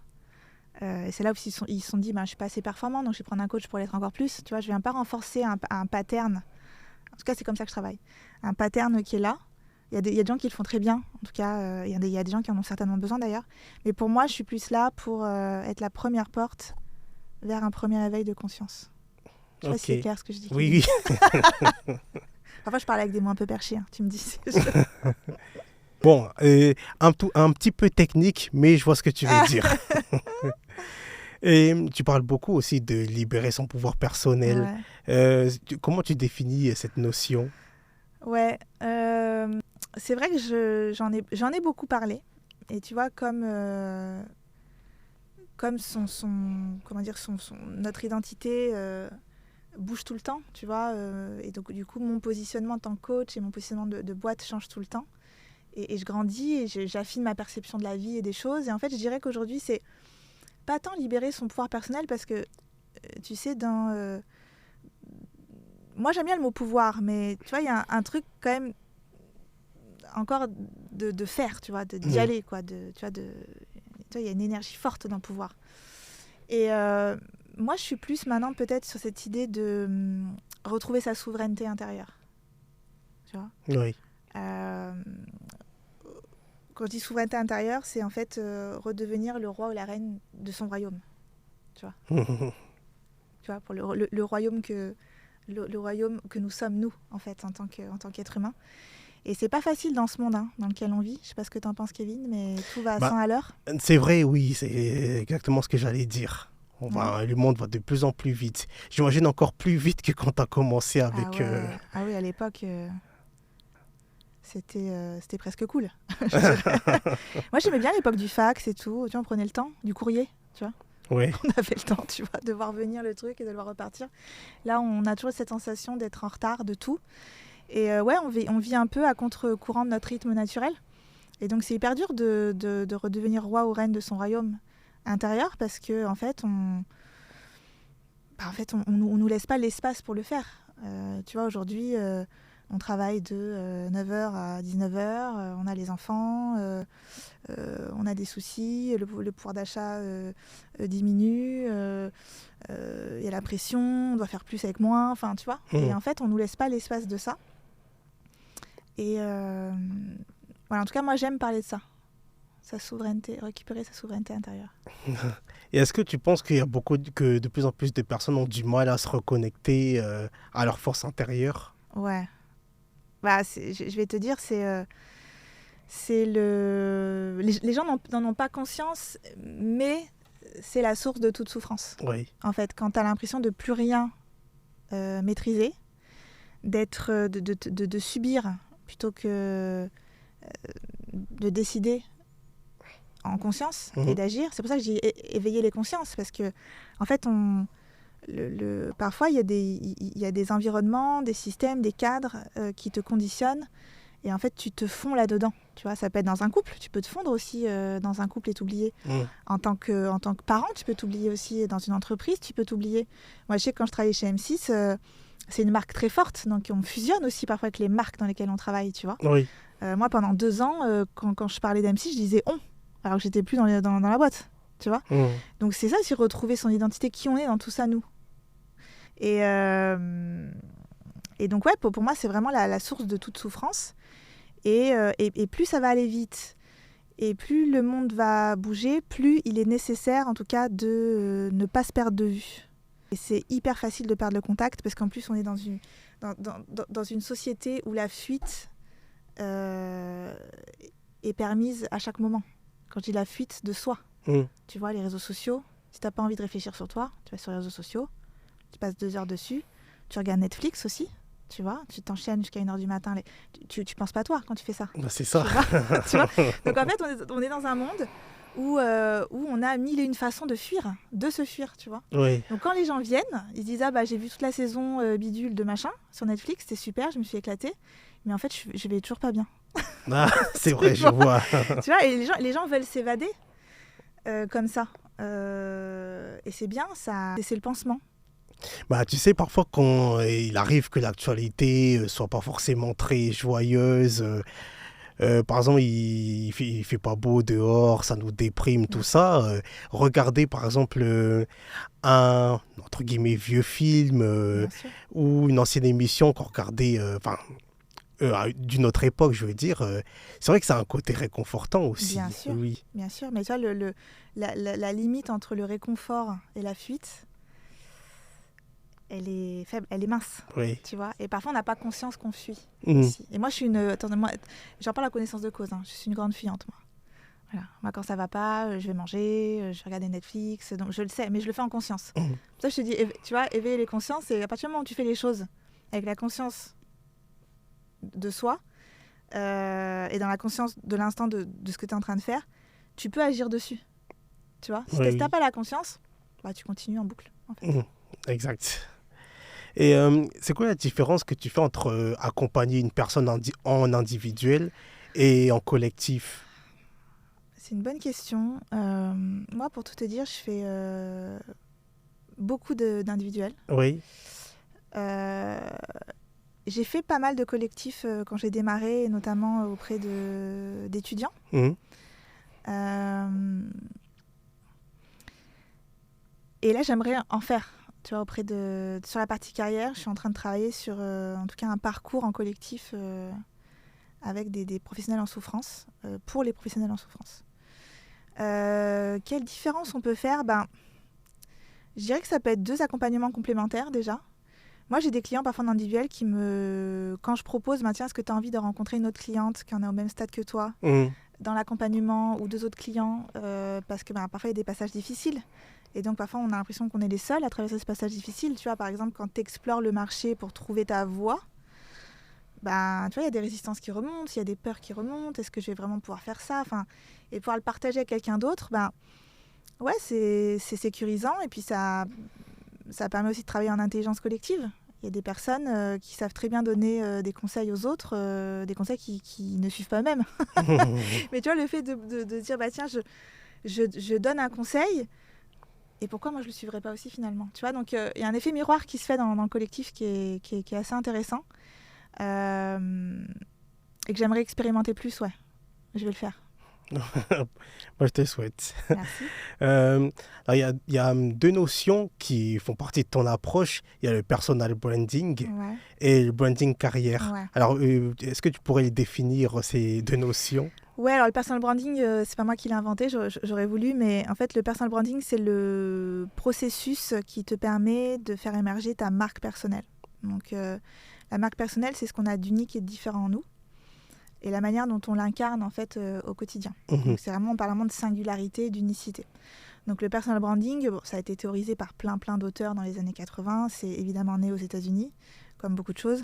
Et c'est là où ils se sont dit, je ne suis pas assez performant, donc je vais prendre un coach pour l'être encore plus. Tu vois, je ne viens pas renforcer un pattern. En tout cas, c'est comme ça que je travaille. Un pattern qui est là. Il y a des gens qui le font très bien. En tout cas, il y a des gens qui en ont certainement besoin d'ailleurs. Mais pour moi, je suis plus là pour être la première porte vers un premier éveil de conscience. Je sais pas si c'est clair ce que je dis. Oui. Parfois, je parle avec des mots un peu perchés. Hein. Tu me dis. Bon, un petit peu technique, mais je vois ce que tu veux dire. Et tu parles beaucoup aussi de libérer son pouvoir personnel. Ouais. Comment tu définis cette notion ? Ouais, c'est vrai que j'en ai beaucoup parlé. Et tu vois, comme notre identité bouge tout le temps, tu vois. Et donc, du coup, mon positionnement en tant que coach et mon positionnement de boîte change tout le temps. Et je grandis et j'affine ma perception de la vie et des choses. Et en fait, je dirais qu'aujourd'hui, c'est pas tant libérer son pouvoir personnel parce que, tu sais, moi, j'aime bien le mot pouvoir, mais tu vois, il y a un truc quand même encore de faire, tu vois, d'y aller, quoi. Tu vois, il y a une énergie forte dans le pouvoir. Et moi, je suis plus maintenant peut-être sur cette idée de retrouver sa souveraineté intérieure. Tu vois ? Oui. Quand je dis souveraineté intérieure, c'est en fait redevenir le roi ou la reine de son royaume. Tu vois ? Tu vois, pour le royaume le royaume que nous sommes, nous, en fait, en tant qu'être humain. Et c'est pas facile dans ce monde dans lequel on vit. Je sais pas ce que tu en penses, Kevin, mais tout va à 100 à l'heure. C'est vrai, oui, c'est exactement ce que j'allais dire. Le monde va de plus en plus vite. J'imagine encore plus vite que quand tu as commencé avec... Ah oui, à l'époque, c'était presque cool. Moi, j'aimais bien l'époque du fax et tout. Tu vois, on prenait le temps, du courrier, tu vois. Ouais. On avait le temps, tu vois, de voir venir le truc et de le voir repartir. Là, on a toujours cette sensation d'être en retard de tout. Et on vit un peu à contre-courant de notre rythme naturel. Et donc, c'est hyper dur de redevenir roi ou reine de son royaume intérieur parce que, en fait, on nous laisse pas l'espace pour le faire. Tu vois, aujourd'hui, on travaille de 9h à 19h, on a les enfants, on a des soucis, le pouvoir d'achat diminue, il y a la pression, on doit faire plus avec moins, enfin, tu vois. Et en fait, on nous laisse pas l'espace de ça. Et voilà, en tout cas, moi, j'aime parler de ça. Sa souveraineté, récupérer sa souveraineté intérieure. Et est-ce que tu penses qu'il y a que de plus en plus de personnes ont du mal à se reconnecter à leur force intérieure ? Ouais. Je vais te dire, les gens n'en ont pas conscience, mais c'est la source de toute souffrance. Oui. En fait, quand tu as l'impression de plus rien maîtriser, de subir plutôt que de décider en conscience et d'agir. C'est pour ça que j'ai éveillé les consciences, parce que en fait, parfois il y a des environnements, des systèmes, des cadres qui te conditionnent, et en fait tu te fonds là-dedans. Tu vois, ça peut être dans un couple, tu peux te fondre aussi dans un couple et t'oublier. En tant que parent, tu peux t'oublier aussi. Dans une entreprise, tu peux t'oublier. Moi, je sais que quand je travaillais chez M6, c'est une marque très forte, donc on fusionne aussi parfois avec les marques dans lesquelles on travaille, tu vois. Oui. Moi, pendant 2 ans, quand je parlais d'M6, je disais on, alors que j'étais plus dans la boîte, tu vois. Donc c'est ça aussi, retrouver son identité, qui on est dans tout ça, nous. Et donc ouais, pour moi, c'est vraiment la source de toute souffrance. Et plus ça va aller vite, et plus le monde va bouger, plus il est nécessaire, en tout cas, de ne pas se perdre de vue. Et c'est hyper facile de perdre le contact, parce qu'en plus, on est dans une société où la fuite est permise à chaque moment. Quand je dis la fuite de soi, tu vois, les réseaux sociaux, si tu n'as pas envie de réfléchir sur toi, tu vas sur les réseaux sociaux, tu passes 2 heures dessus, tu regardes Netflix aussi, tu vois, tu t'enchaînes jusqu'à 1h du matin. Tu penses pas à toi quand tu fais ça. Bah, c'est ça. Tu vois. Donc en fait, on est dans un monde où on a 1001 façons de fuir, de se fuir, tu vois. Oui. Donc quand les gens viennent, ils se disent « Ah bah j'ai vu toute la saison bidule de machin sur Netflix, c'était super, je me suis éclatée. » Mais en fait, je vais toujours pas bien. Ah, c'est vrai, je vois. Tu vois, et les gens veulent s'évader comme ça. Et c'est bien, ça, c'est le pansement. Bah, tu sais, parfois, quand il arrive que l'actualité soit pas forcément très joyeuse, par exemple, il fait pas beau dehors, ça nous déprime, tout ça. Regardez, par exemple, un, entre guillemets, vieux film ou une ancienne émission qu'on regardait, d'une autre époque, je veux dire. C'est vrai que ça a un côté réconfortant aussi. Bien sûr, oui. Bien sûr. Mais tu vois, la limite entre le réconfort et la fuite, elle est faible, elle est mince, tu vois. Et parfois, on n'a pas conscience qu'on fuit aussi. Et moi, j'en parle à connaissance de cause. Je suis une grande fuyante, moi. Voilà. Moi, quand ça va pas, je vais manger, je vais regarder Netflix. Donc, je le sais, mais je le fais en conscience. Pour ça, je te dis, tu vois, éveiller les consciences. Et à partir du moment où tu fais les choses avec la conscience de soi et dans la conscience de l'instant de ce que tu es en train de faire, tu peux agir dessus. Tu vois. Si tu n'as pas la conscience, bah, tu continues en boucle, en fait. Exact. Et c'est quoi la différence que tu fais entre accompagner une personne en individuel et en collectif? C'est une bonne question. Moi, pour tout te dire, je fais beaucoup d'individuels. Oui. J'ai fait pas mal de collectifs quand j'ai démarré, notamment auprès d'étudiants. Et là, j'aimerais en faire. Tu vois, sur la partie carrière, je suis en train de travailler sur, en tout cas, un parcours en collectif avec des professionnels en souffrance, pour les professionnels en souffrance. Quelle différence on peut faire ? Je dirais que ça peut être 2 accompagnements complémentaires déjà. Moi, j'ai des clients parfois en individuel qui quand je propose, tiens, est-ce que tu as envie de rencontrer une autre cliente qui en est au même stade que toi dans l'accompagnement, ou 2 autres clients, parce que parfois, il y a des passages difficiles. Et donc, parfois, on a l'impression qu'on est les seuls à traverser ce passage difficile. Tu vois, par exemple, quand tu explores le marché pour trouver ta voie, tu vois, il y a des résistances qui remontent, il y a des peurs qui remontent. Est-ce que je vais vraiment pouvoir faire ça ? Et pouvoir le partager avec quelqu'un d'autre, ouais, c'est sécurisant. Et puis, ça permet aussi de travailler en intelligence collective. Il y a des personnes qui savent très bien donner des conseils aux autres, des conseils qui ne suivent pas eux-mêmes. Mais tu vois, le fait de dire, tiens, je donne un conseil, et pourquoi moi je ne le suivrais pas aussi finalement, tu vois. Donc il y a un effet miroir qui se fait dans le collectif qui est assez intéressant, et que j'aimerais expérimenter plus. Ouais, je vais le faire. Moi, je te souhaite. Merci. Il y a 2 notions qui font partie de ton approche. Il y a le personal branding et le branding carrière. Ouais. Alors, est-ce que tu pourrais définir ces 2 notions ? Ouais, alors le personal branding, c'est pas moi qui l'ai inventé, j'aurais voulu, mais en fait, le personal branding, c'est le processus qui te permet de faire émerger ta marque personnelle. Donc, la marque personnelle, c'est ce qu'on a d'unique et de différent en nous. et la manière dont on l'incarne en fait au quotidien. Donc c'est vraiment, on parle vraiment de singularité, d'unicité. Donc le personal branding, ça a été théorisé par plein d'auteurs dans les années 80. C'est évidemment né aux États-Unis, comme beaucoup de choses.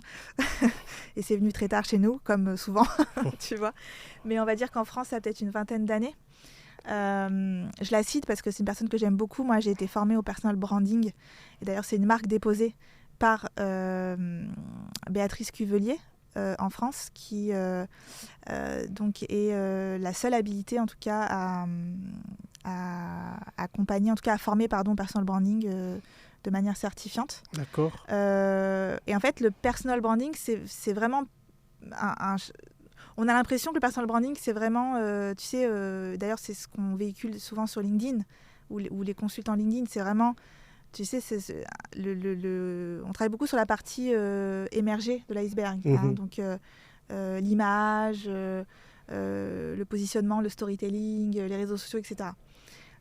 Et c'est venu très tard chez nous, comme souvent, tu vois. Mais on va dire qu'en France, ça a peut-être une vingtaine d'années. Je la cite parce que c'est une personne que j'aime beaucoup. Moi, j'ai été formée au personal branding. Et d'ailleurs, c'est une marque déposée par Béatrice Cuvelier en France, qui donc est la seule habilité, en tout cas, à accompagner, en tout cas à former, personal branding de manière certifiante. D'accord. Et en fait, le personal branding, c'est vraiment on a l'impression que le personal branding, c'est vraiment, tu sais, d'ailleurs, c'est ce qu'on véhicule souvent sur LinkedIn, ou les consultants LinkedIn, c'est vraiment, tu sais, on travaille beaucoup sur la partie émergée de l'iceberg. Hein, donc, l'image, le positionnement, le storytelling, les réseaux sociaux, etc.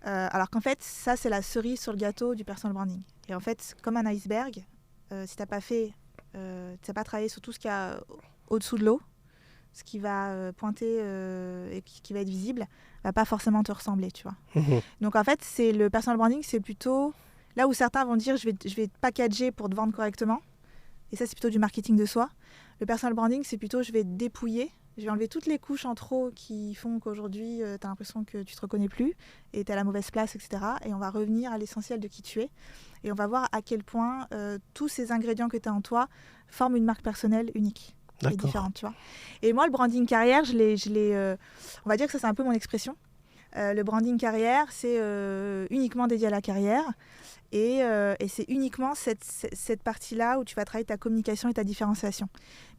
Alors qu'en fait, ça, c'est la cerise sur le gâteau du personal branding. Et en fait, comme un iceberg, si tu n'as pas travaillé sur tout ce qu'il y a au-dessous de l'eau, ce qui va pointer et qui va être visible, va pas forcément te ressembler, tu vois. Donc en fait, le personal branding, c'est plutôt là où certains vont dire je vais te packager pour te vendre correctement. Et ça, c'est plutôt du marketing de soi. Le personal branding, c'est plutôt je vais te dépouiller, je vais enlever toutes les couches en trop qui font qu'aujourd'hui, tu as l'impression que tu te reconnais plus et tu es à la mauvaise place, etc. Et on va revenir à l'essentiel de qui tu es. Et on va voir à quel point tous ces ingrédients que tu as en toi forment une marque personnelle unique. Et différente, tu vois. Et moi, le branding carrière, on va dire que ça, c'est un peu mon expression. Le branding carrière, c'est uniquement dédié à la carrière. Et c'est uniquement cette partie-là où tu vas travailler ta communication et ta différenciation.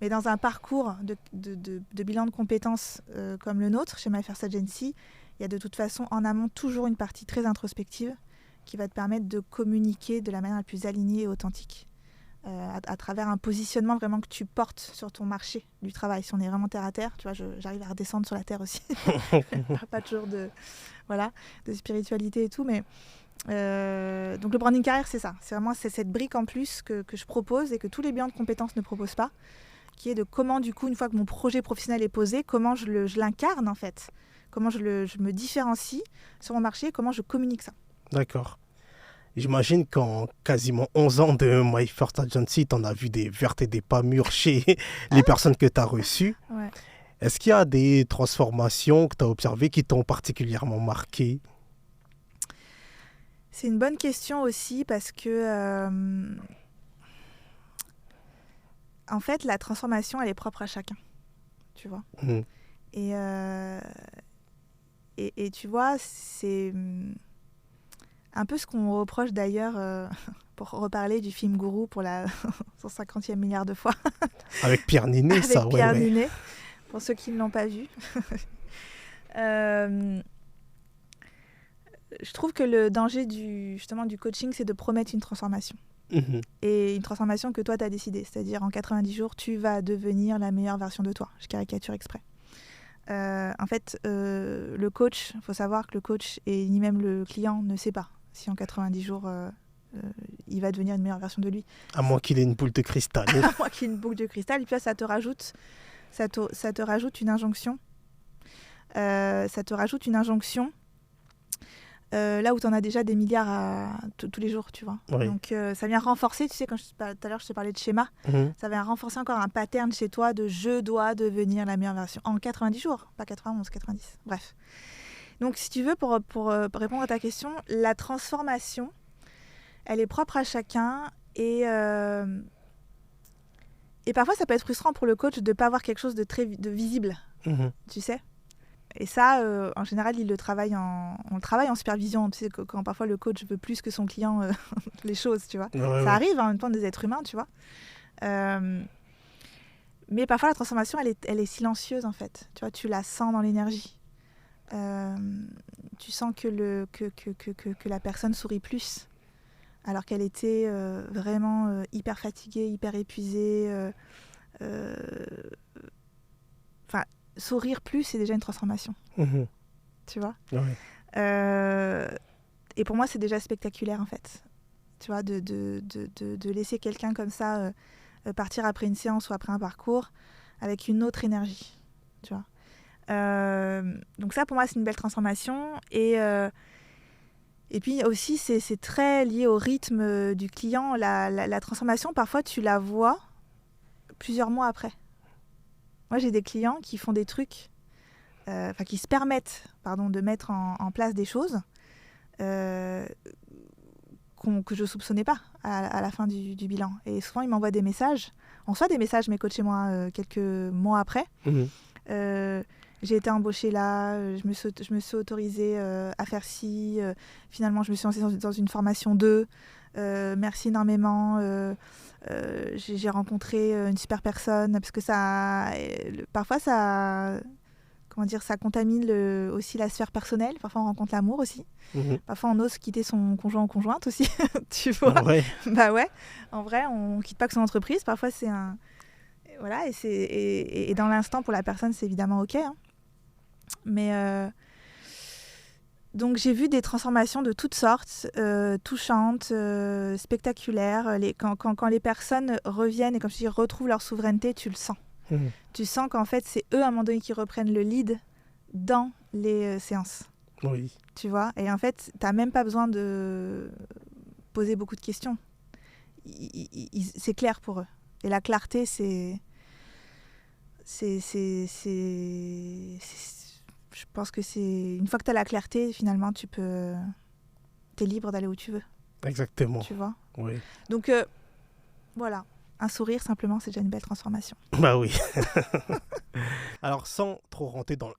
Mais dans un parcours de bilan de compétences comme le nôtre, chez My First Agency, il y a de toute façon en amont toujours une partie très introspective qui va te permettre de communiquer de la manière la plus alignée et authentique. À travers un positionnement vraiment que tu portes sur ton marché du travail. Si on est vraiment terre à terre, tu vois, j'arrive à redescendre sur la terre aussi. Pas toujours de spiritualité et tout, mais donc le branding carrière, c'est ça. C'est vraiment cette brique en plus que je propose et que tous les bilans de compétences ne proposent pas, qui est de comment, du coup, une fois que mon projet professionnel est posé, comment je l'incarne en fait, comment je me différencie sur mon marché, comment je communique ça. D'accord. J'imagine qu'en quasiment 11 ans de My First Agency, tu en as vu des vertes et des pas mûres chez les personnes que tu as reçues. Ouais. Est-ce qu'il y a des transformations que tu as observées qui t'ont particulièrement marqué ? C'est une bonne question aussi parce que, en fait, la transformation, elle est propre à chacun, tu vois. Et tu vois, c'est un peu ce qu'on reproche d'ailleurs, pour reparler du film Gourou pour la 150e milliard de fois. Avec Pierre Ninet, ça, Avec Pierre Ninet, pour ceux qui ne l'ont pas vu. Je trouve que le danger du coaching, c'est de promettre une transformation. Et une transformation que toi, tu as décidée. C'est-à-dire, en 90 jours, tu vas devenir la meilleure version de toi. Je caricature exprès. En fait, le coach, il faut savoir que le coach et ni même le client ne sait pas si en 90 jours, il va devenir une meilleure version de lui. À moins qu'il ait une boule de cristal. À moins qu'il ait une boule de cristal. Et puis là, ça te rajoute une injonction. Ça te rajoute une injonction là où tu en as déjà des milliards tous les jours, tu vois. Oui. Donc ça vient renforcer, tu sais, quand tout à l'heure je te parlais de schéma, ça vient renforcer encore un pattern chez toi de je dois devenir la meilleure version en 90 jours, pas 91, 90, bref. Donc si tu veux, pour répondre à ta question, la transformation, elle est propre à chacun et parfois ça peut être frustrant pour le coach de ne pas avoir quelque chose de visible, tu sais. Et ça, en général, on le travaille en supervision. Tu sais, quand parfois le coach veut plus que son client les choses, tu vois. Ça arrive, en même temps, des êtres humains, tu vois. Mais parfois, la transformation, elle est silencieuse, en fait. Tu vois, tu la sens dans l'énergie. Tu sens que la personne sourit plus, alors qu'elle était vraiment hyper fatiguée, hyper épuisée. Enfin... sourire plus, c'est déjà une transformation. Tu vois. Et pour moi, c'est déjà spectaculaire, en fait. Tu vois, de laisser quelqu'un comme ça partir après une séance ou après un parcours avec une autre énergie. tu vois. Donc ça, pour moi, c'est une belle transformation. Et puis aussi, c'est très lié au rythme du client. La transformation, parfois, tu la vois plusieurs mois après. Moi, j'ai des clients qui font des trucs, qui se permettent de mettre en place des choses que je ne soupçonnais pas à la fin du bilan. Et souvent, ils m'envoient des messages. On reçoit des messages, mes coachs chez moi, quelques mois après. J'ai été embauchée là, je me suis autorisée à faire ci. Finalement, je me suis lancée dans une formation 2. Merci énormément. J'ai rencontré une super personne. Parce que parfois, ça contamine aussi la sphère personnelle. Parfois, on rencontre l'amour aussi. Parfois, on ose quitter son conjoint ou conjointe aussi. Tu vois ? Ouais. Bah ouais. En vrai, on ne quitte pas que son entreprise. Parfois, c'est un... Voilà, et dans l'instant, pour la personne, c'est évidemment OK. Hein. Mais donc, j'ai vu des transformations de toutes sortes, touchantes, spectaculaires. Quand les personnes reviennent et, comme je dis, retrouvent leur souveraineté, tu le sens. Tu sens qu'en fait, c'est eux, à un moment donné, qui reprennent le lead dans les séances. Oui. Tu vois ? Et en fait, tu n'as même pas besoin de poser beaucoup de questions. C'est clair pour eux. Et la clarté, je pense que c'est... Une fois que tu as la clarté, finalement, tu es libre d'aller où tu veux. Exactement. Tu vois ? Oui. Donc, voilà. Un sourire, simplement, c'est déjà une belle transformation. Bah oui. Alors, sans trop rentrer dans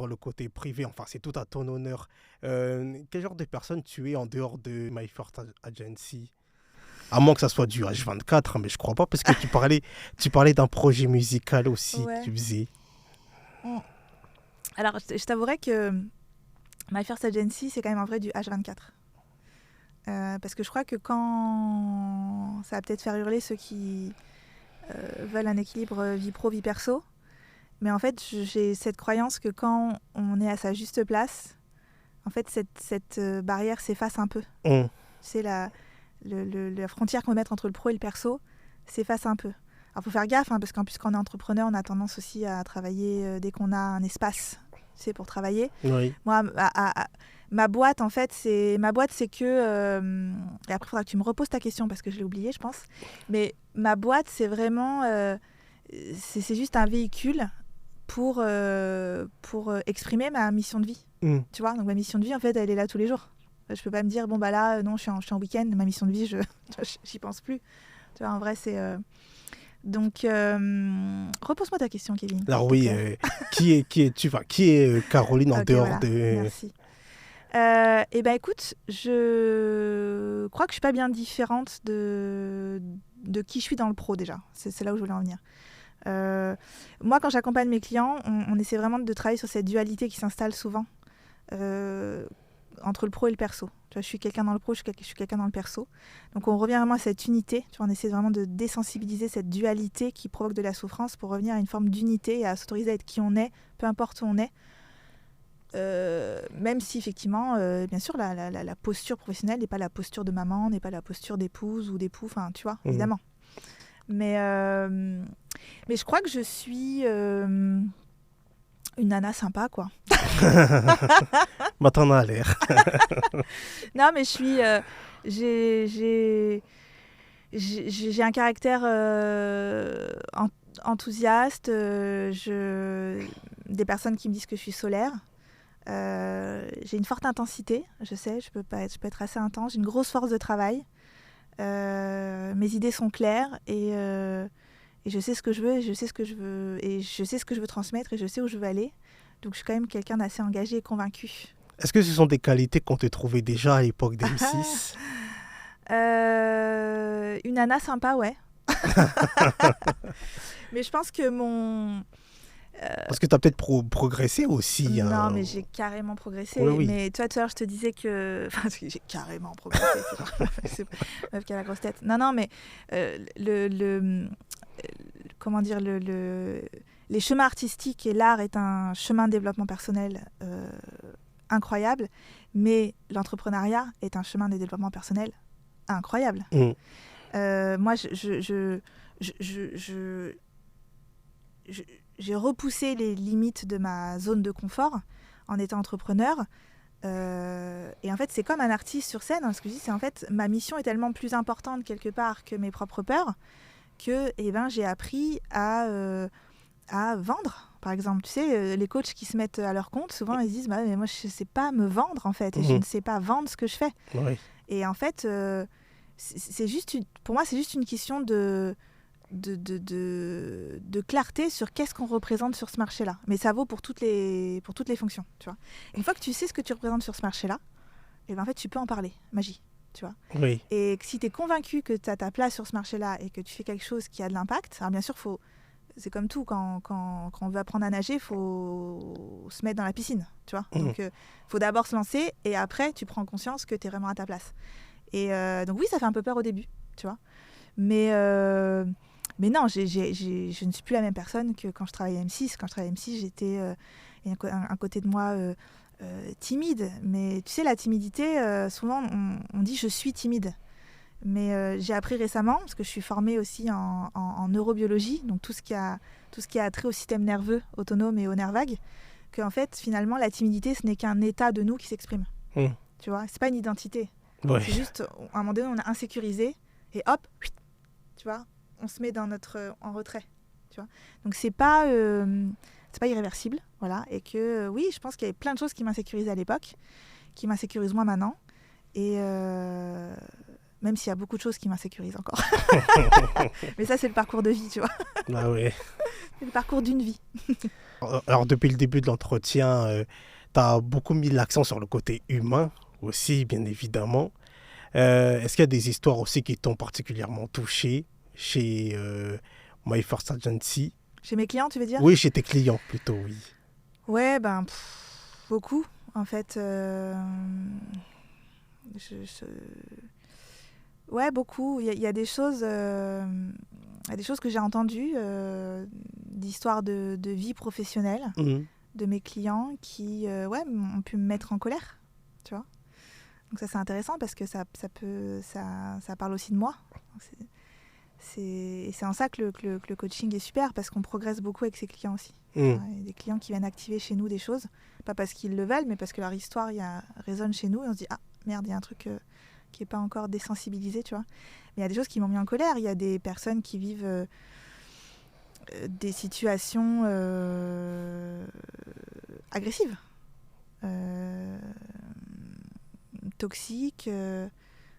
le côté privé, enfin, c'est tout à ton honneur. Quel genre de personne tu es en dehors de My First Agency ? À moins que ça soit du H24, mais je crois pas, parce que tu parlais d'un projet musical aussi que tu faisais. Alors, je t'avouerais que My First Agency, c'est quand même en vrai du H24. Parce que je crois que quand... Ça va peut-être faire hurler ceux qui veulent un équilibre vie pro, vie perso. Mais en fait, j'ai cette croyance que quand on est à sa juste place, en fait, cette barrière s'efface un peu. C'est la frontière qu'on va mettre entre le pro et le perso s'efface un peu. Alors, il faut faire gaffe, hein, parce qu'en plus, quand on est entrepreneur, on a tendance aussi à travailler dès qu'on a un espace, pour travailler. Oui. Moi, ma boîte, en fait, c'est que... et après, il faudra que tu me reposes ta question, parce que je l'ai oublié, je pense. Mais ma boîte, c'est vraiment... c'est juste un véhicule pour exprimer ma mission de vie. Tu vois ? Donc, ma mission de vie, en fait, elle est là tous les jours. Je peux pas me dire, bon, bah là, non, je suis en week-end, ma mission de vie, j'y pense plus. Tu vois, en vrai, c'est... Donc, repose-moi ta question, Kevin. Alors oui, qui est Caroline en dehors de... Merci. Eh ben, écoute, je crois que je suis pas bien différente de qui je suis dans le pro, déjà. C'est là où je voulais en venir. Moi, quand j'accompagne mes clients, on essaie vraiment de travailler sur cette dualité qui s'installe souvent entre le pro et le perso. Tu vois, je suis quelqu'un dans le pro, je suis quelqu'un dans le perso. Donc, on revient vraiment à cette unité. Tu vois, on essaie vraiment de désensibiliser cette dualité qui provoque de la souffrance pour revenir à une forme d'unité et à s'autoriser à être qui on est, peu importe où on est. Même si, effectivement, bien sûr, la posture professionnelle n'est pas la posture de maman, n'est pas la posture d'épouse ou d'époux, enfin, tu vois, évidemment. Mais je crois que je suis une nana sympa, quoi. Bah, t'en as l'air. Non, mais je suis... j'ai un caractère enthousiaste. Des personnes qui me disent que je suis solaire. J'ai une forte intensité, je sais, je peux être assez intense. J'ai une grosse force de travail. Mes idées sont claires et je sais ce que je veux, et je sais ce que je veux transmettre et je sais où je veux aller. Donc je suis quand même quelqu'un d'assez engagé et convaincu. Est-ce que ce sont des qualités qu'on te trouvait déjà à l'époque d'M6 ? Une nana sympa, ouais. Mais je pense que parce que tu as peut-être progressé aussi. Non, mais j'ai carrément progressé. Oui. Mais toi, tout à l'heure, je te disais que... Enfin, j'ai carrément progressé. C'est meuf qui a la grosse tête. Non, mais comment dire, les chemins artistiques et l'art est un chemin de développement personnel incroyable, mais l'entrepreneuriat est un chemin de développement personnel incroyable. j'ai repoussé les limites de ma zone de confort en étant entrepreneur. Et en fait, c'est comme un artiste sur scène. Ce que je dis, c'est en fait, ma mission est tellement plus importante quelque part que mes propres peurs que j'ai appris à vendre. Par exemple, tu sais, les coachs qui se mettent à leur compte, souvent ils se disent mais moi je ne sais pas me vendre en fait, et je ne sais pas vendre ce que je fais. Oui. Et en fait, c'est juste pour moi, c'est juste une question de clarté sur qu'est-ce qu'on représente sur ce marché-là. Mais ça vaut pour toutes les fonctions, tu vois. Une fois que tu sais ce que tu représentes sur ce marché-là, et en fait, tu peux en parler, magie, tu vois. Oui. Et si tu es convaincu que tu as ta place sur ce marché-là et que tu fais quelque chose qui a de l'impact, alors bien sûr, c'est comme tout, quand on veut apprendre à nager, il faut se mettre dans la piscine, tu vois. Donc, il faut d'abord se lancer et après, tu prends conscience que tu es vraiment à ta place. Et donc oui, ça fait un peu peur au début, tu vois. Mais non, je ne suis plus la même personne que quand je travaillais à M6. Quand je travaillais à M6, j'étais un côté de moi timide. Mais tu sais, la timidité, souvent, on dit « je suis timide ». Mais j'ai appris récemment, parce que je suis formée aussi en neurobiologie, donc tout ce qui a trait au système nerveux autonome et aux nerfs vagues, qu'en fait, finalement, la timidité, ce n'est qu'un état de nous qui s'exprime. Tu vois, c'est pas une identité. Ouais. C'est juste, à un moment donné, on est insécurisé, et hop, tu vois, on se met en retrait. Tu vois. Donc, c'est pas irréversible, voilà. Et que, oui, je pense qu'il y avait plein de choses qui m'insécurisaient à l'époque, qui m'insécurisent moins maintenant. Et... même s'il y a beaucoup de choses qui m'insécurisent encore. Mais ça, c'est le parcours de vie, tu vois. Ah ouais. C'est le parcours d'une vie. Alors, depuis le début de l'entretien, tu as beaucoup mis l'accent sur le côté humain aussi, bien évidemment. Est-ce qu'il y a des histoires aussi qui t'ont particulièrement touché chez My First Agency? Chez mes clients, tu veux dire? Oui, chez tes clients plutôt, oui. Ouais, beaucoup, en fait. Ouais, beaucoup. Il y a des choses que j'ai entendues, d'histoires de vie professionnelle de mes clients qui ont pu me mettre en colère, tu vois. Donc ça, c'est intéressant parce que ça parle aussi de moi. C'est en ça que le coaching est super, parce qu'on progresse beaucoup avec ses clients aussi. Il y a des clients qui viennent activer chez nous des choses, pas parce qu'ils le veulent, mais parce que leur histoire résonne chez nous et on se dit « Ah, merde, il y a un truc... qui n'est pas encore désensibilisé, tu vois. Mais il y a des choses qui m'ont mis en colère. Il y a des personnes qui vivent des situations agressives, toxiques,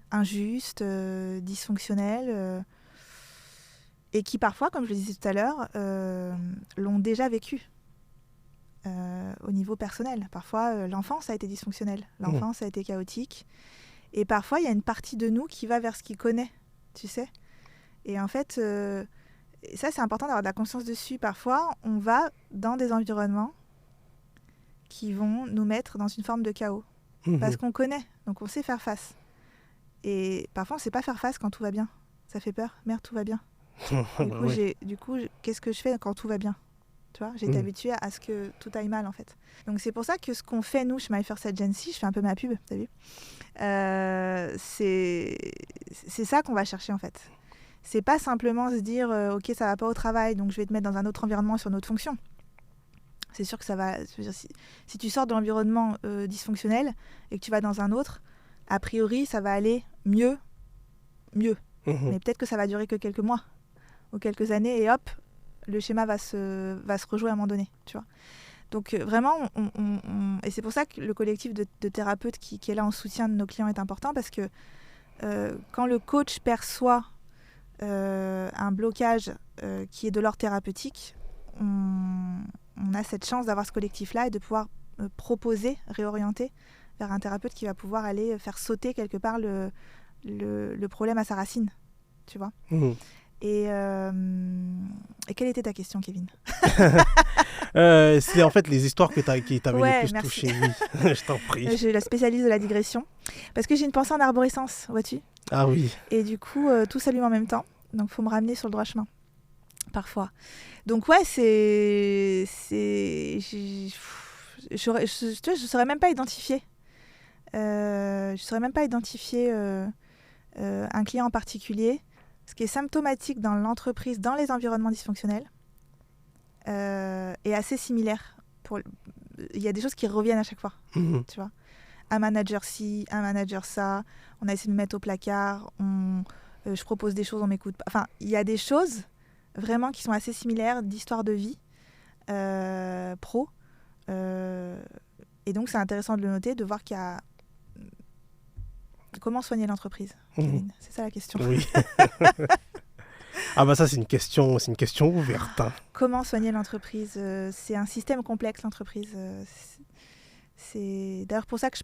injustes, dysfonctionnelles, et qui parfois, comme je le disais tout à l'heure, l'ont déjà vécu au niveau personnel. Parfois, l'enfance a été dysfonctionnelle, l'enfance a été chaotique. Et parfois, il y a une partie de nous qui va vers ce qu'il connaît, tu sais. Et en fait, ça, c'est important d'avoir de la conscience dessus. Parfois, on va dans des environnements qui vont nous mettre dans une forme de chaos. Parce qu'on connaît, donc on sait faire face. Et parfois, on ne sait pas faire face quand tout va bien. Ça fait peur. Merde, tout va bien. Du coup, qu'est-ce que je fais quand tout va bien? Tu vois, j'ai été habituée à ce que tout aille mal, en fait. Donc, c'est pour ça que ce qu'on fait, nous, chez My First Agency, je fais un peu ma pub, t'as vu, c'est ça qu'on va chercher, en fait. C'est pas simplement se dire ok, ça va pas au travail, donc je vais te mettre dans un autre environnement sur une autre fonction. C'est sûr que ça va... Si tu sors de l'environnement dysfonctionnel et que tu vas dans un autre, a priori, ça va aller mieux. Mais peut-être que ça va durer que quelques mois ou quelques années, et hop, le schéma va se rejouer à un moment donné, tu vois. Donc vraiment, et c'est pour ça que le collectif de thérapeutes qui est là en soutien de nos clients est important, parce que quand le coach perçoit un blocage qui est de l'ordre thérapeutique, on a cette chance d'avoir ce collectif-là et de pouvoir proposer, réorienter vers un thérapeute qui va pouvoir aller faire sauter quelque part le problème à sa racine, tu vois. Et quelle était ta question, Kevin? C'est en fait les histoires qui t'avaient le plus touché. Oui. Je t'en prie. Je suis la spécialiste de la digression. Parce que j'ai une pensée en arborescence, vois-tu? Ah oui. Et du coup, tout s'allume en même temps. Donc, il faut me ramener sur le droit chemin, parfois. Donc, ouais, je ne saurais même pas identifier. Je ne saurais même pas identifier un client en particulier. Ce qui est symptomatique dans l'entreprise, dans les environnements dysfonctionnels, est assez similaire. Il y a des choses qui reviennent à chaque fois, tu vois. Un manager ci, un manager ça, on a essayé de me mettre au placard, je propose des choses, on m'écoute pas. Enfin, il y a des choses vraiment qui sont assez similaires d'histoire de vie pro. Et donc, c'est intéressant de le noter, de voir qu'il y a... Comment soigner l'entreprise, Kevin ? C'est ça la question. Oui. Ah bah ça, c'est une question ouverte. Hein. Comment soigner l'entreprise ? C'est un système complexe, l'entreprise. C'est d'ailleurs pour ça que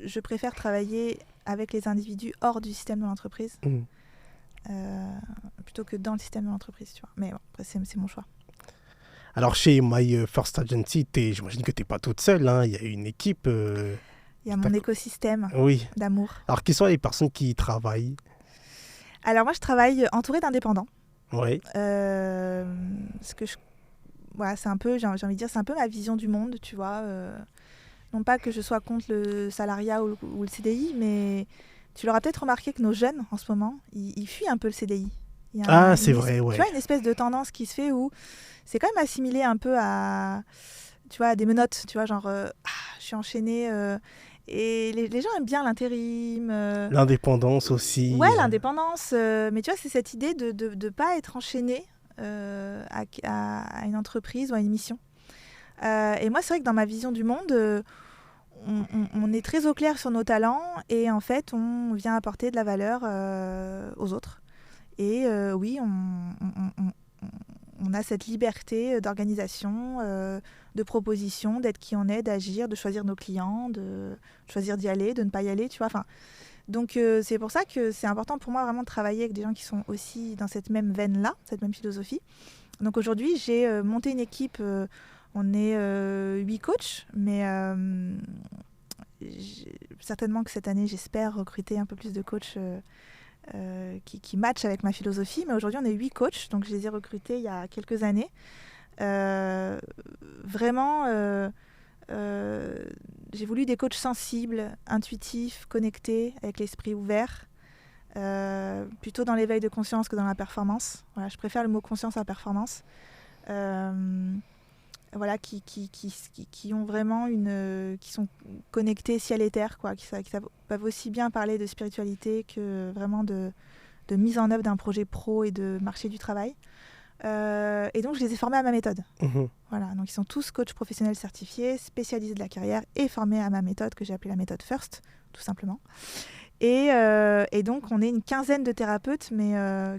je préfère travailler avec les individus hors du système de l'entreprise plutôt que dans le système de l'entreprise, tu vois. Mais bon, après, c'est mon choix. Alors, chez My First Agency, j'imagine que tu n'es pas toute seule. Hein. Il y a une équipe. Il y a mon écosystème d'amour. Alors, qui sont les personnes qui y travaillent ? Alors, moi, je travaille entourée d'indépendants. Oui. Voilà, c'est un peu, j'ai envie de dire, c'est un peu ma vision du monde, tu vois. Non pas que je sois contre le salariat ou le CDI, mais tu l'auras peut-être remarqué que nos jeunes, en ce moment, ils fuient un peu le CDI. C'est vrai, ouais. Tu vois, une espèce de tendance qui se fait où c'est quand même assimilé un peu à, tu vois, à des menottes, tu vois, genre, je suis enchaînée. Et les gens aiment bien l'intérim. L'indépendance aussi. Ouais, l'indépendance. Mais tu vois, c'est cette idée de ne pas être enchaîné à une entreprise ou à une mission. Et moi, c'est vrai que dans ma vision du monde, on est très au clair sur nos talents et en fait, on vient apporter de la valeur aux autres. Et oui, on a cette liberté d'organisation, de proposition, d'être qui on est, d'agir, de choisir nos clients, de choisir d'y aller, de ne pas y aller, tu vois. Enfin, donc c'est pour ça que c'est important pour moi vraiment de travailler avec des gens qui sont aussi dans cette même veine-là, cette même philosophie. Donc aujourd'hui, j'ai monté une équipe, on est 8 coachs, mais certainement que cette année, j'espère recruter un peu plus de coachs qui matchent avec ma philosophie. Mais aujourd'hui, on est 8 coachs, donc je les ai recrutés il y a quelques années. Vraiment, j'ai voulu des coachs sensibles, intuitifs, connectés, avec l'esprit ouvert, plutôt dans l'éveil de conscience que dans la performance. Voilà, je préfère le mot conscience à performance. Voilà, qui ont vraiment qui sont connectés ciel et terre, quoi, qui peuvent aussi bien parler de spiritualité que vraiment de mise en œuvre d'un projet pro et de marché du travail. Et donc, je les ai formés à ma méthode. Voilà, donc ils sont tous coachs professionnels certifiés, spécialisés de la carrière et formés à ma méthode que j'ai appelée la méthode FIRST, tout simplement. Et donc, on est une quinzaine de thérapeutes, mais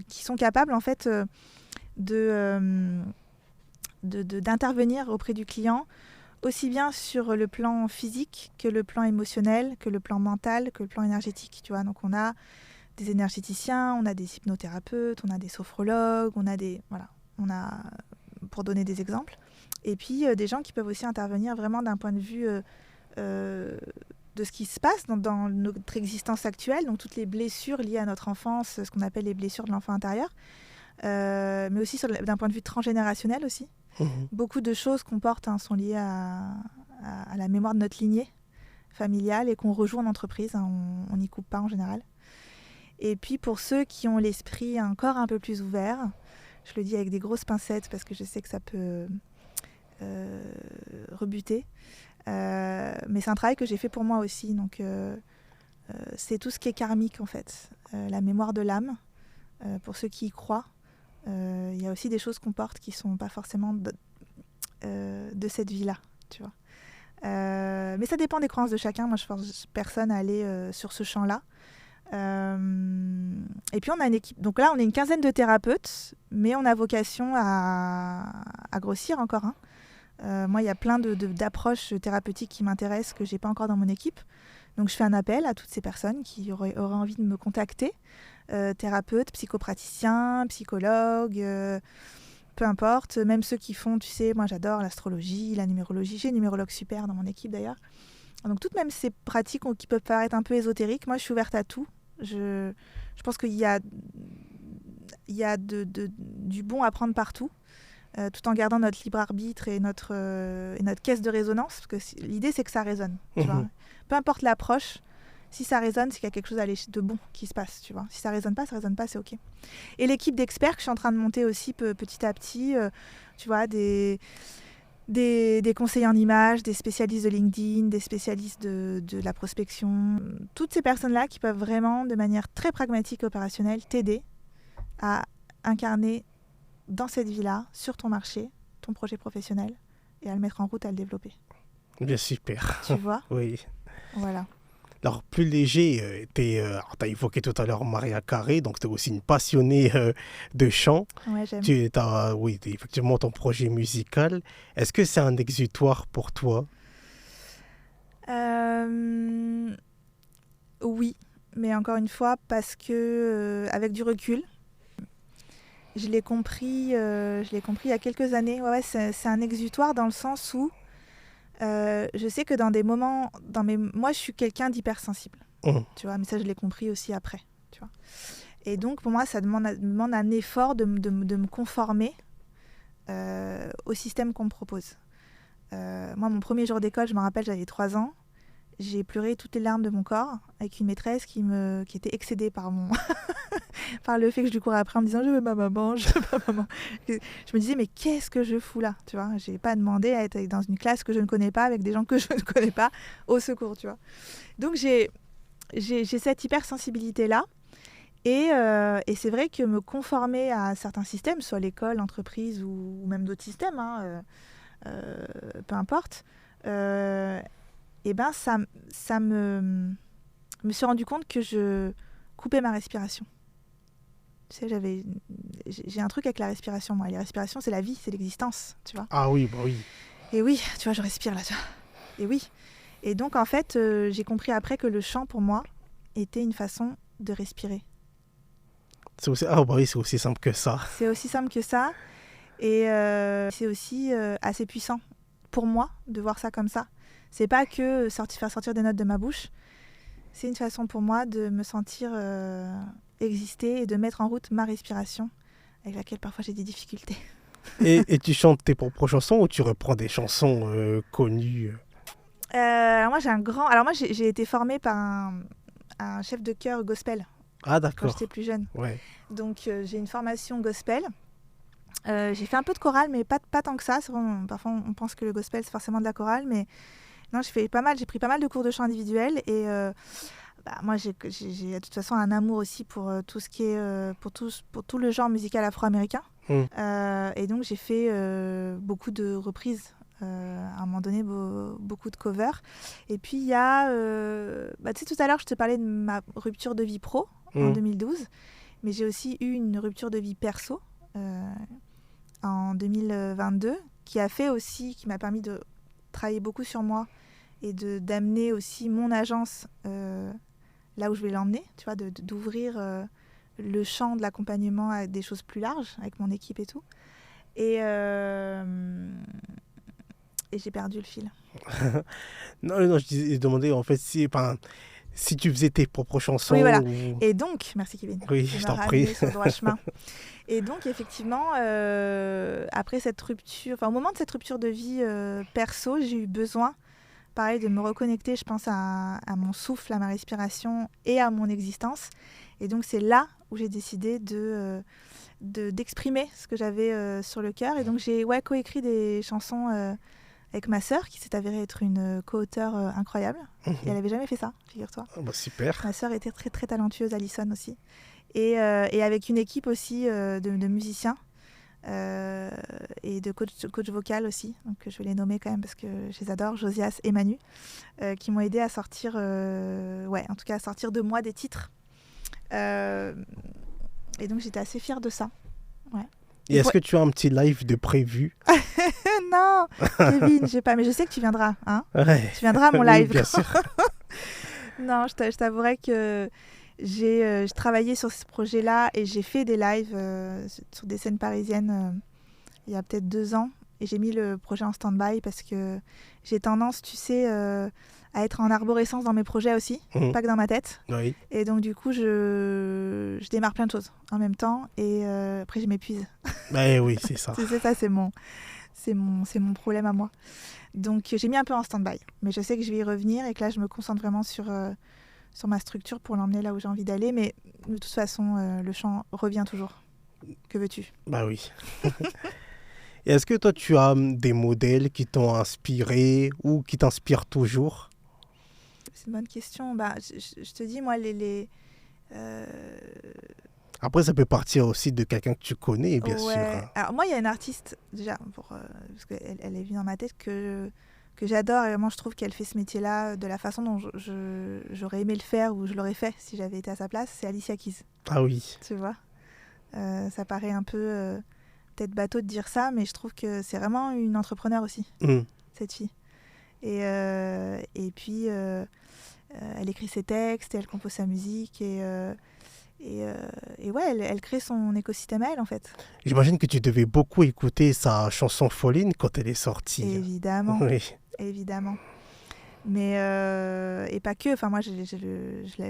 qui sont capables, en fait, d'intervenir auprès du client, aussi bien sur le plan physique que le plan émotionnel, que le plan mental, que le plan énergétique. Tu vois, donc on a des énergéticiens, on a des hypnothérapeutes, on a des sophrologues, on a pour donner des exemples. Et puis des gens qui peuvent aussi intervenir vraiment d'un point de vue de ce qui se passe dans notre existence actuelle, donc toutes les blessures liées à notre enfance, ce qu'on appelle les blessures de l'enfant intérieur, mais aussi d'un point de vue transgénérationnel aussi. Beaucoup de choses qu'on porte sont liées à la mémoire de notre lignée familiale et qu'on rejoue en entreprise. On n'y coupe pas en général. Et puis pour ceux qui ont l'esprit encore un peu plus ouvert, je le dis avec des grosses pincettes parce que je sais que ça peut rebuter, mais c'est un travail que j'ai fait pour moi aussi. Donc c'est tout ce qui est karmique en fait, la mémoire de l'âme, pour ceux qui y croient. Il y a aussi des choses qu'on porte qui ne sont pas forcément de cette vie-là, tu vois. Mais ça dépend des croyances de chacun. Moi, je force personne à aller sur ce champ-là. Et puis, on a une équipe. Donc là, on est une quinzaine de thérapeutes, mais on a vocation à grossir encore. Moi, il y a plein d'approches thérapeutiques qui m'intéressent, que je n'ai pas encore dans mon équipe. Donc, je fais un appel à toutes ces personnes qui auraient envie de me contacter. Thérapeutes, psychopraticiens, psychologues, peu importe. Même ceux qui font, tu sais, moi j'adore l'astrologie, la numérologie. J'ai une numérologue super dans mon équipe d'ailleurs. Donc toutes même ces pratiques qui peuvent paraître un peu ésotériques, moi je suis ouverte à tout. Je pense qu'il y a du bon à prendre partout, tout en gardant notre libre arbitre et notre caisse de résonance, parce que l'idée c'est que ça résonne. Tu vois. Peu importe l'approche, Si ça résonne, c'est qu'il y a quelque chose de bon qui se passe, tu vois. Si ça résonne pas, c'est OK. Et l'équipe d'experts que je suis en train de monter aussi petit à petit, tu vois, des conseillers en images, des spécialistes de LinkedIn, des spécialistes de la prospection. Toutes ces personnes-là qui peuvent vraiment, de manière très pragmatique et opérationnelle, t'aider à incarner dans cette vie-là, sur ton marché, ton projet professionnel, et à le mettre en route, à le développer. Bien, super. Tu vois ? Oui. Voilà. Alors, plus léger, tu as évoqué tout à l'heure Maria Carré, donc tu es aussi une passionnée de chant. Ouais, j'aime. Oui, effectivement ton projet musical. Est-ce que c'est un exutoire pour toi ? Oui, mais encore une fois, parce que avec du recul, je l'ai compris il y a quelques années. Ouais, c'est un exutoire dans le sens où je sais que dans des moments, moi je suis quelqu'un d'hypersensible, tu vois, mais ça je l'ai compris aussi après, tu vois. Et donc pour moi ça demande un effort de me conformer au système qu'on me propose. Moi mon premier jour d'école, je me rappelle, j'avais 3 ans, j'ai pleuré toutes les larmes de mon corps avec une maîtresse qui était excédée par par le fait que je lui courais après en me disant je veux ma maman, je veux ma maman. Je me disais mais qu'est-ce que je fous là, tu vois, j'ai pas demandé à être dans une classe que je ne connais pas avec des gens que je ne connais pas, au secours, tu vois. Donc j'ai cette hypersensibilité là et c'est vrai que me conformer à certains systèmes, soit l'école, l'entreprise ou même d'autres systèmes, peu importe, et ben ça me suis rendu compte que je coupais ma respiration. Tu sais, j'ai un truc avec la respiration, moi. La respiration, c'est la vie, c'est l'existence, tu vois. Ah oui, bah oui. Et oui, tu vois, je respire là, tu vois. Et oui. Et donc, en fait, j'ai compris après que le chant, pour moi, était une façon de respirer. C'est aussi simple que ça. C'est aussi simple que ça. Et c'est aussi assez puissant pour moi de voir ça comme ça. C'est pas que faire sortir des notes de ma bouche. C'est une façon pour moi de me sentir exister et de mettre en route ma respiration, avec laquelle parfois j'ai des difficultés. Et tu chantes tes propres chansons ou tu reprends des chansons connues Alors moi j'ai été formée par un chef de chœur gospel. Ah d'accord. Quand j'étais plus jeune. Ouais. Donc j'ai une formation gospel. J'ai fait un peu de chorale, mais pas tant que ça. Parfois on pense que le gospel c'est forcément de la chorale, mais non, j'ai pris pas mal de cours de chant individuel et moi j'ai de toute façon un amour aussi pour tout ce qui est pour tout le genre musical afro-américain. Et donc j'ai fait beaucoup de reprises, à un moment donné beaucoup de covers. Et puis il y a tu sais, tout à l'heure je te parlais de ma rupture de vie pro en 2012, mais j'ai aussi eu une rupture de vie perso en 2022 qui m'a permis de travailler beaucoup sur moi et d'amener aussi mon agence là où je vais l'emmener, tu vois, d'ouvrir le champ de l'accompagnement à des choses plus larges avec mon équipe et tout. Et j'ai perdu le fil. non, je demandais en fait si tu faisais tes propres chansons. Oui, voilà. Et donc, merci Kevin. Oui, je t'en prie. Sur le droit chemin. Et donc, effectivement, après cette rupture, au moment de cette rupture de vie perso, j'ai eu besoin, pareil, de me reconnecter, je pense, à mon souffle, à ma respiration et à mon existence. Et donc, c'est là où j'ai décidé d'exprimer ce que j'avais sur le cœur. Et donc, j'ai coécrit des chansons avec ma sœur, qui s'est avérée être une co-auteure incroyable. Et elle n'avait jamais fait ça, figure-toi. Oh bah super. Ma sœur était très, très talentueuse, Alison aussi. Et avec une équipe aussi de musiciens et de coach vocal aussi. Donc, je vais les nommer quand même parce que je les adore, Josias et Manu, qui m'ont aidé à sortir, en tout cas à sortir de moi des titres. Et donc, j'étais assez fière de ça. Ouais. Et est-ce que tu as un petit live de prévu? Non, Kevin, j'ai pas. Mais je sais que tu viendras. Hein, ouais. Tu viendras à mon live. Oui, bien sûr. Non, je t'avouerai que j'ai travaillé sur ce projet-là et j'ai fait des lives sur des scènes parisiennes il y a peut-être 2 ans. Et j'ai mis le projet en stand-by parce que j'ai tendance, tu sais, à être en arborescence dans mes projets aussi, pas que dans ma tête. Oui. Et donc, du coup, je démarre plein de choses en même temps et après, je m'épuise. Oui, c'est ça. C'est ça, c'est mon problème à moi. Donc, j'ai mis un peu en stand-by. Mais je sais que je vais y revenir et que là, je me concentre vraiment sur sur ma structure pour l'emmener là où j'ai envie d'aller. Mais de toute façon, le chant revient toujours. Que veux-tu ? Bah oui. Et est-ce que toi, tu as des modèles qui t'ont inspiré ou qui t'inspirent toujours? C'est une bonne question. Bah, je te dis, moi, Après, ça peut partir aussi de quelqu'un que tu connais, bien sûr. Alors moi, il y a une artiste, déjà, parce qu'elle est venue dans ma tête, que j'adore. Et vraiment, je trouve qu'elle fait ce métier-là de la façon dont j'aurais aimé le faire ou je l'aurais fait si j'avais été à sa place. C'est Alicia Keys. Ah oui. Tu vois, ça paraît un peu peut-être bateau de dire ça, mais je trouve que c'est vraiment une entrepreneur aussi, cette fille. Et puis, elle écrit ses textes, et elle compose sa musique, et ouais, elle crée son écosystème à elle, en fait. J'imagine que tu devais beaucoup écouter sa chanson Falling quand elle est sortie. Évidemment, Oui. évidemment. Mais, et pas que, enfin moi je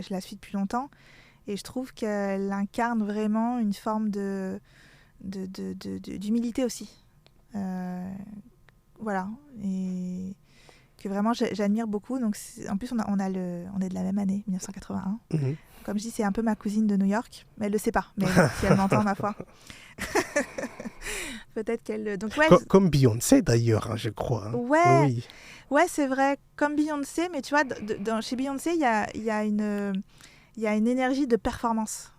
la suis depuis longtemps, et je trouve qu'elle incarne vraiment une forme d'humilité aussi. Voilà, et que vraiment j'admire beaucoup. Donc en plus on est de la même année, 1981. Comme je dis, c'est un peu ma cousine de New York, mais elle le sait pas. Mais si elle m'entend, ma foi, peut-être qu'elle. Donc ouais. Comme Beyoncé d'ailleurs, hein, je crois. Hein. Ouais. Oui. Ouais, c'est vrai. Comme Beyoncé, mais tu vois, chez Beyoncé, il y a une énergie de performance.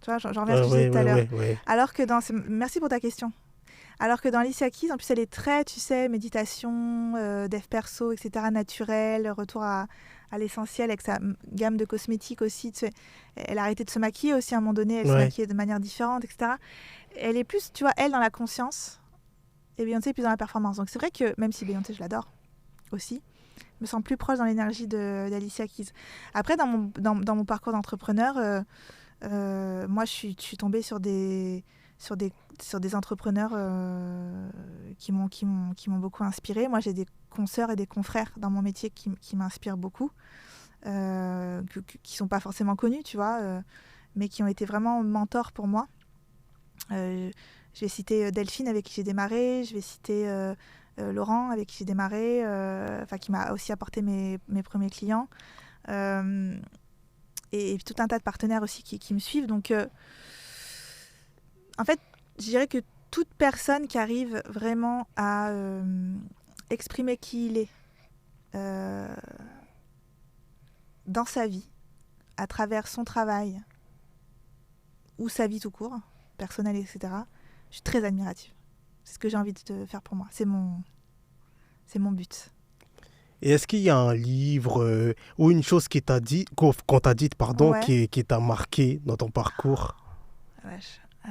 Tu vois, j'en reviens à ce que je disais tout à l'heure. Ouais. Alors que merci pour ta question. Alors que dans Alicia Keys, en plus, elle est très, tu sais, méditation, dev perso, etc., naturel, retour à l'essentiel avec sa gamme de cosmétiques aussi. Tu sais, elle a arrêté de se maquiller aussi à un moment donné, elle se maquillait de manière différente, etc. Elle est plus, tu vois, elle dans la conscience et Beyoncé plus dans la performance. Donc c'est vrai que, même si Beyoncé, je l'adore aussi, je me sens plus proche dans l'énergie d'Alicia Keys. Après, dans mon parcours d'entrepreneur, moi, je suis tombée sur des entrepreneurs qui m'ont beaucoup inspirée. Moi, j'ai des consoeurs et des confrères dans mon métier qui m'inspirent beaucoup, qui ne sont pas forcément connus, tu vois, mais qui ont été vraiment mentors pour moi. Je vais citer Delphine, avec qui j'ai démarré. Je vais citer Laurent, avec qui j'ai démarré, qui m'a aussi apporté mes premiers clients. Et tout un tas de partenaires aussi qui me suivent. Donc, en fait, je dirais que toute personne qui arrive vraiment à exprimer qui il est dans sa vie, à travers son travail ou sa vie tout court, personnelle, etc., je suis très admirative. C'est ce que j'ai envie de faire pour moi. C'est mon but. Et est-ce qu'il y a un livre ou une chose qu'on t'a dite, qui t'a marqué dans ton parcours? Wesh. Tu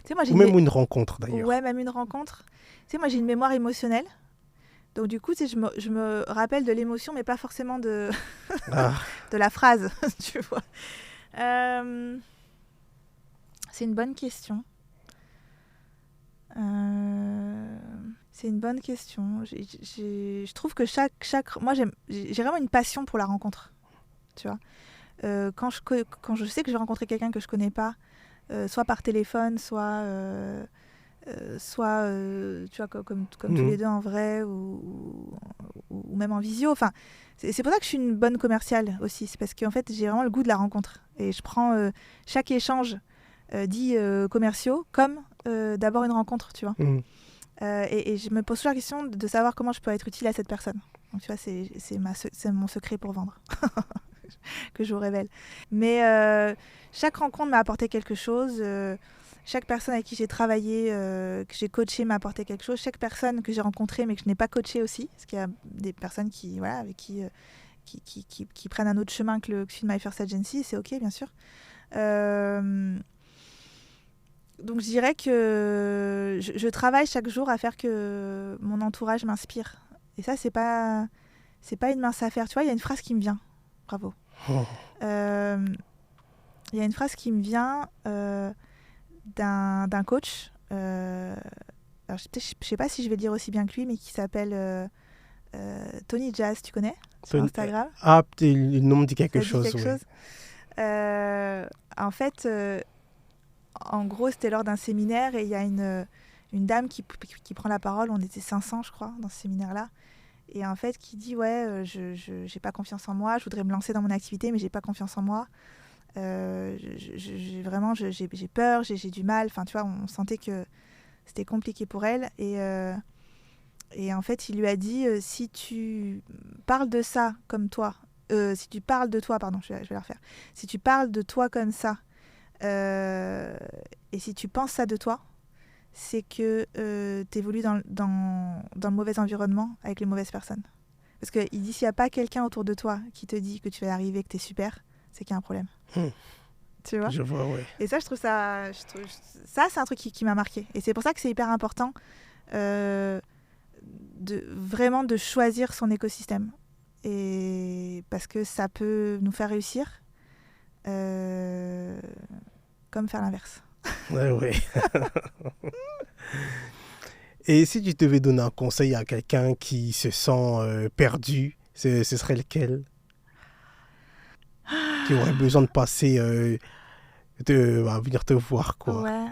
sais, moi, ou même une rencontre d'ailleurs. Ouais, même une rencontre. Tu sais, moi j'ai une mémoire émotionnelle. Donc du coup, tu sais, je me rappelle de l'émotion, mais pas forcément de la phrase, tu vois. C'est une bonne question. C'est une bonne question. Je trouve que moi, j'ai vraiment une passion pour la rencontre. Tu vois. Quand je sais que je vais rencontrer quelqu'un que je connais pas, soit par téléphone, soit tu vois, comme tous les deux en vrai ou même en visio. Enfin, c'est pour ça que je suis une bonne commerciale aussi. C'est parce qu'en fait, j'ai vraiment le goût de la rencontre. Et je prends chaque échange dit commerciaux comme d'abord une rencontre, tu vois. Et je me pose toujours la question de savoir comment je peux être utile à cette personne. Donc tu vois, c'est mon secret pour vendre. Que je vous révèle. Mais chaque rencontre m'a apporté quelque chose. Chaque personne avec qui j'ai travaillé, que j'ai coaché, m'a apporté quelque chose. Chaque personne que j'ai rencontrée mais que je n'ai pas coachée aussi, parce qu'il y a des personnes avec qui prennent un autre chemin que celui de My First Agency, c'est ok, bien sûr. Donc je dirais que je travaille chaque jour à faire que mon entourage m'inspire. Et ça, c'est pas une mince affaire. Tu vois, il y a une phrase qui me vient. Bravo. Il y a une phrase qui me vient d'un coach. Alors je sais pas si je vais le dire aussi bien que lui, mais qui s'appelle Tony Jazz. Tu connais sur Instagram? Ah, le nom me dit quelque chose. En fait, en gros, c'était lors d'un séminaire et il y a une dame qui prend la parole. On était 500, je crois, dans ce séminaire-là. et en fait qui dit je j'ai pas confiance en moi, je voudrais me lancer dans mon activité mais j'ai pas confiance en moi. Vraiment j'ai peur, j'ai du mal. Enfin tu vois, on sentait que c'était compliqué pour elle et en fait il lui a dit si tu parles de ça comme toi, si tu parles de toi, pardon, je vais la refaire. Si tu parles de toi comme ça et si tu penses ça de toi, c'est que tu évolues dans le mauvais environnement avec les mauvaises personnes. Parce qu'il dit, s'il n'y a pas quelqu'un autour de toi qui te dit que tu vas y arriver, que tu es super, c'est qu'il y a un problème. Tu vois ? Je vois, ouais. Et ça, ça, c'est un truc qui m'a marqué. Et c'est pour ça que c'est hyper important vraiment de choisir son écosystème. Et parce que ça peut nous faire réussir comme faire l'inverse. Ouais. Et si tu devais donner un conseil à quelqu'un qui se sent perdu, ce serait lequel ? Qui aurait besoin de passer, à venir te voir, quoi. Ouais.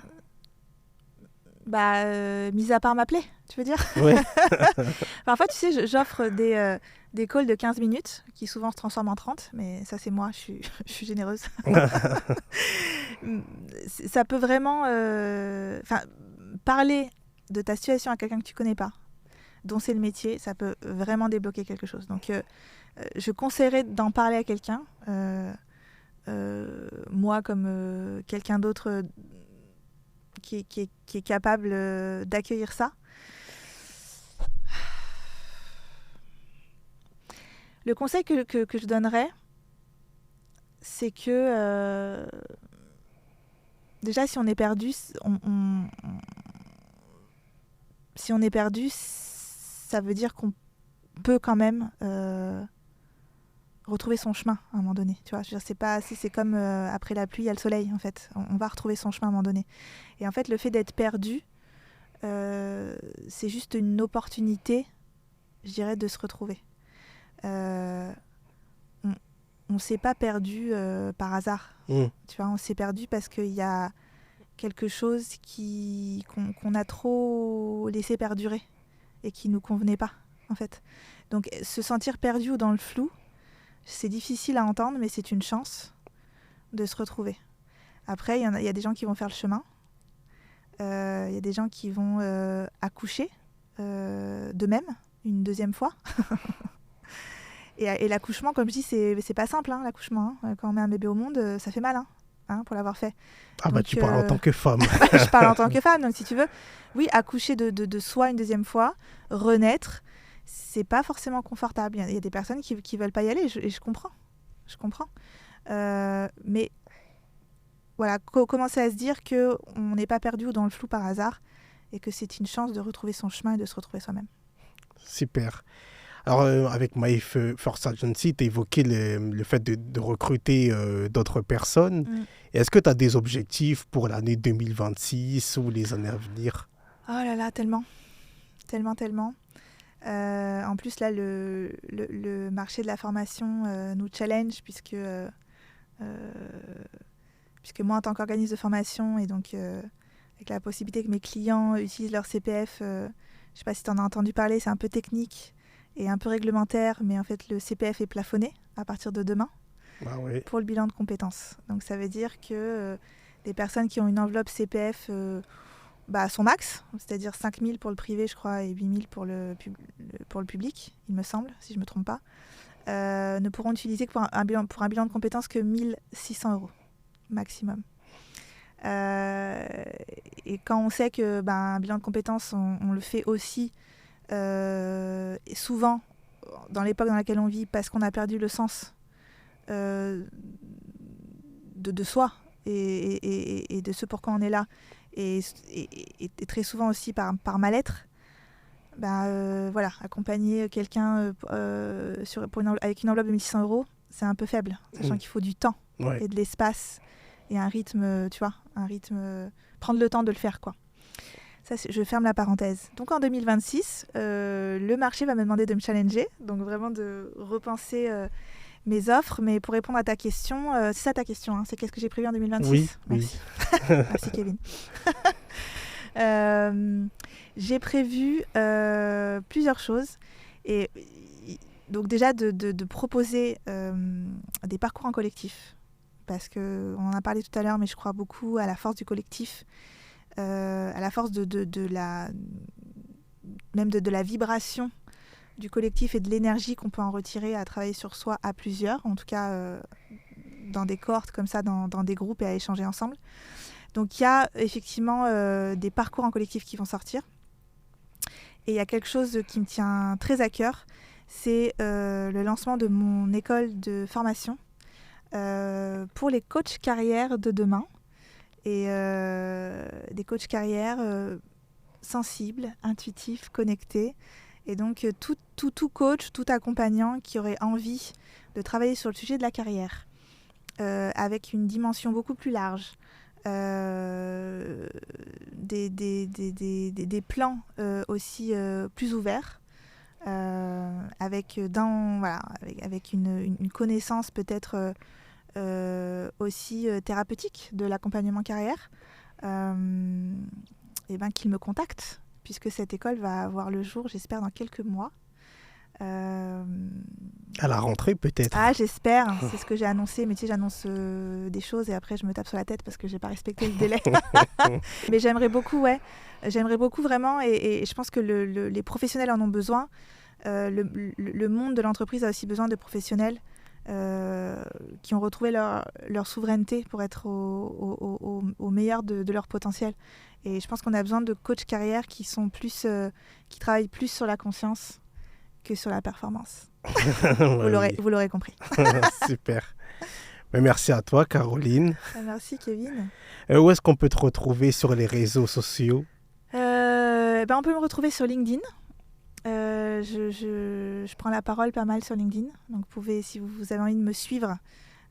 Mis à part m'appeler, tu veux dire ? Ouais. Parfois, tu sais, j'offre des calls de 15 minutes qui souvent se transforment en 30, mais ça, c'est moi, je suis généreuse. Ça peut vraiment... parler de ta situation à quelqu'un que tu connais pas, dont c'est le métier, ça peut vraiment débloquer quelque chose. Donc, je conseillerais d'en parler à quelqu'un, moi comme quelqu'un d'autre qui est capable d'accueillir ça. Le conseil que je donnerais, c'est que déjà, si on est perdu, si on est perdu, ça veut dire qu'on peut quand même retrouver son chemin à un moment donné. Tu vois, je veux dire, c'est comme après la pluie, il y a le soleil, en fait. On va retrouver son chemin à un moment donné. Et en fait, le fait d'être perdu, c'est juste une opportunité, je dirais, de se retrouver. On ne s'est pas perdu par hasard. Tu vois, on s'est perdu parce qu'il y a quelque chose qu'on a trop laissé perdurer et qui ne nous convenait pas, en fait. Donc, se sentir perdu ou dans le flou, c'est difficile à entendre, mais c'est une chance de se retrouver. Après, il y a des gens qui vont faire le chemin. Il y a des gens qui vont accoucher d'eux-mêmes une deuxième fois. Et l'accouchement, comme je dis, c'est pas simple, hein, l'accouchement. Hein. Quand on met un bébé au monde, ça fait mal, hein, pour l'avoir fait. Ah donc, tu parles en tant que femme. Je parle en tant que femme, donc si tu veux, oui, accoucher de soi une deuxième fois, renaître, c'est pas forcément confortable. Il y a des personnes qui veulent pas y aller, et je comprends. Mais voilà, commencer à se dire qu'on n'est pas perdu ou dans le flou par hasard et que c'est une chance de retrouver son chemin et de se retrouver soi-même. Super. Alors, avec My First Agency, tu as évoqué le fait de recruter d'autres personnes. Est-ce que tu as des objectifs pour l'année 2026 ou les années à venir ? Oh là là, tellement. En plus, là, le marché de la formation nous challenge puisque moi, en tant qu'organisme de formation, et donc avec la possibilité que mes clients utilisent leur CPF, je ne sais pas si tu en as entendu parler, c'est un peu technique et un peu réglementaire, mais en fait, le CPF est plafonné à partir de demain pour le bilan de compétences. Donc, ça veut dire que les personnes qui ont une enveloppe CPF son max, c'est-à-dire 5 000 pour le privé, je crois, et 8 000 pour le public, il me semble, si je ne me trompe pas, ne pourront utiliser pour un bilan de compétences que 1 600 € maximum. Et quand on sait que un bilan de compétences, on le fait aussi souvent dans l'époque dans laquelle on vit parce qu'on a perdu le sens de soi et de ce pourquoi on est là, et très souvent aussi par mal-être, accompagner quelqu'un avec une enveloppe de 1 600 €, c'est un peu faible, sachant qu'il faut du temps et de l'espace et un rythme, prendre le temps de le faire, quoi. Ça, je ferme la parenthèse. Donc en 2026, le marché va me demander de me challenger, donc vraiment de repenser mes offres. Mais pour répondre à ta question, c'est ça ta question, hein, c'est qu'est-ce que j'ai prévu en 2026 ? Oui. Merci. Merci Kevin. J'ai prévu plusieurs choses. Et donc déjà de proposer des parcours en collectif, parce qu'on en a parlé tout à l'heure, mais je crois beaucoup à la force du collectif, à la force de la vibration du collectif et de l'énergie qu'on peut en retirer à travailler sur soi à plusieurs, en tout cas dans des cohortes comme ça, dans des groupes et à échanger ensemble. Donc il y a effectivement des parcours en collectif qui vont sortir. Et il y a quelque chose qui me tient très à cœur, c'est le lancement de mon école de formation pour les coachs carrière de demain. Et des coachs carrière sensibles, intuitifs, connectés. Et donc tout coach, tout accompagnant qui aurait envie de travailler sur le sujet de la carrière avec une dimension beaucoup plus large, des plans aussi plus ouverts, avec une connaissance peut-être aussi thérapeutique de l'accompagnement carrière, et qu'il me contacte, puisque cette école va avoir le jour, j'espère, dans quelques mois. À la rentrée, peut-être. Ah, j'espère. C'est ce que j'ai annoncé. Mais tu sais, j'annonce des choses et après, je me tape sur la tête parce que je n'ai pas respecté le délai. Mais j'aimerais beaucoup, ouais. J'aimerais beaucoup, vraiment. Et je pense que les professionnels en ont besoin. Le monde de l'entreprise a aussi besoin de professionnels qui ont retrouvé leur souveraineté pour être au meilleur de leur potentiel. Et je pense qu'on a besoin de coachs carrière qui travaillent plus sur la conscience que sur la performance. Vous l'aurez compris. Super. Mais merci à toi, Caroline. Merci, Kevin. Où est-ce qu'on peut te retrouver sur les réseaux sociaux? On peut me retrouver sur LinkedIn. Je prends la parole pas mal sur LinkedIn. Donc, vous pouvez, si vous avez envie de me suivre,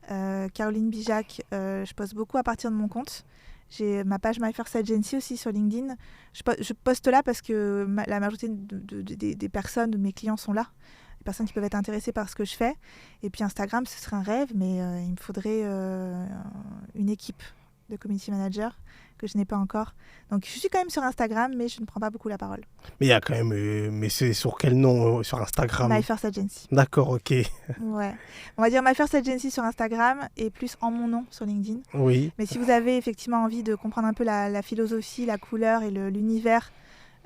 Caroline Bijac, je poste beaucoup à partir de mon compte. J'ai ma page My First Agency aussi sur LinkedIn. Je poste là parce que la majorité des personnes, de mes clients sont là. Des personnes qui peuvent être intéressées par ce que je fais. Et puis Instagram, ce serait un rêve, mais il me faudrait une équipe de community manager que je n'ai pas encore. Donc je suis quand même sur Instagram, mais je ne prends pas beaucoup la parole. Mais il y a quand même... mais c'est sur quel nom sur Instagram? My First Agency. D'accord, ok. Ouais. On va dire My First Agency sur Instagram et plus en mon nom sur LinkedIn. Oui. Mais si vous avez effectivement envie de comprendre un peu la philosophie, la couleur et l'univers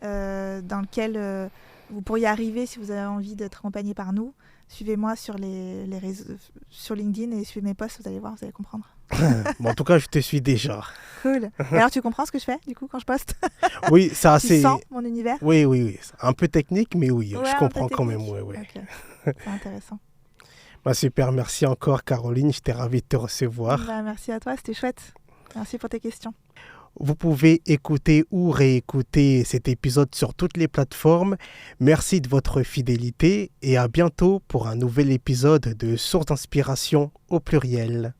dans lequel vous pourriez arriver si vous avez envie d'être accompagné par nous, suivez-moi sur les réseaux, sur LinkedIn et suivez mes posts, vous allez voir, vous allez comprendre. Bon, en tout cas, je te suis déjà. Cool. Et alors, tu comprends ce que je fais, du coup, quand je poste? Oui, c'est assez... Tu sens mon univers? Oui. Un peu technique, mais oui, ouais, je comprends quand même. Ouais. Okay. C'est intéressant. Super, merci encore, Caroline. J'étais ravi de te recevoir. Merci à toi, c'était chouette. Merci pour tes questions. Vous pouvez écouter ou réécouter cet épisode sur toutes les plateformes. Merci de votre fidélité et à bientôt pour un nouvel épisode de Source d'inspiration au pluriel.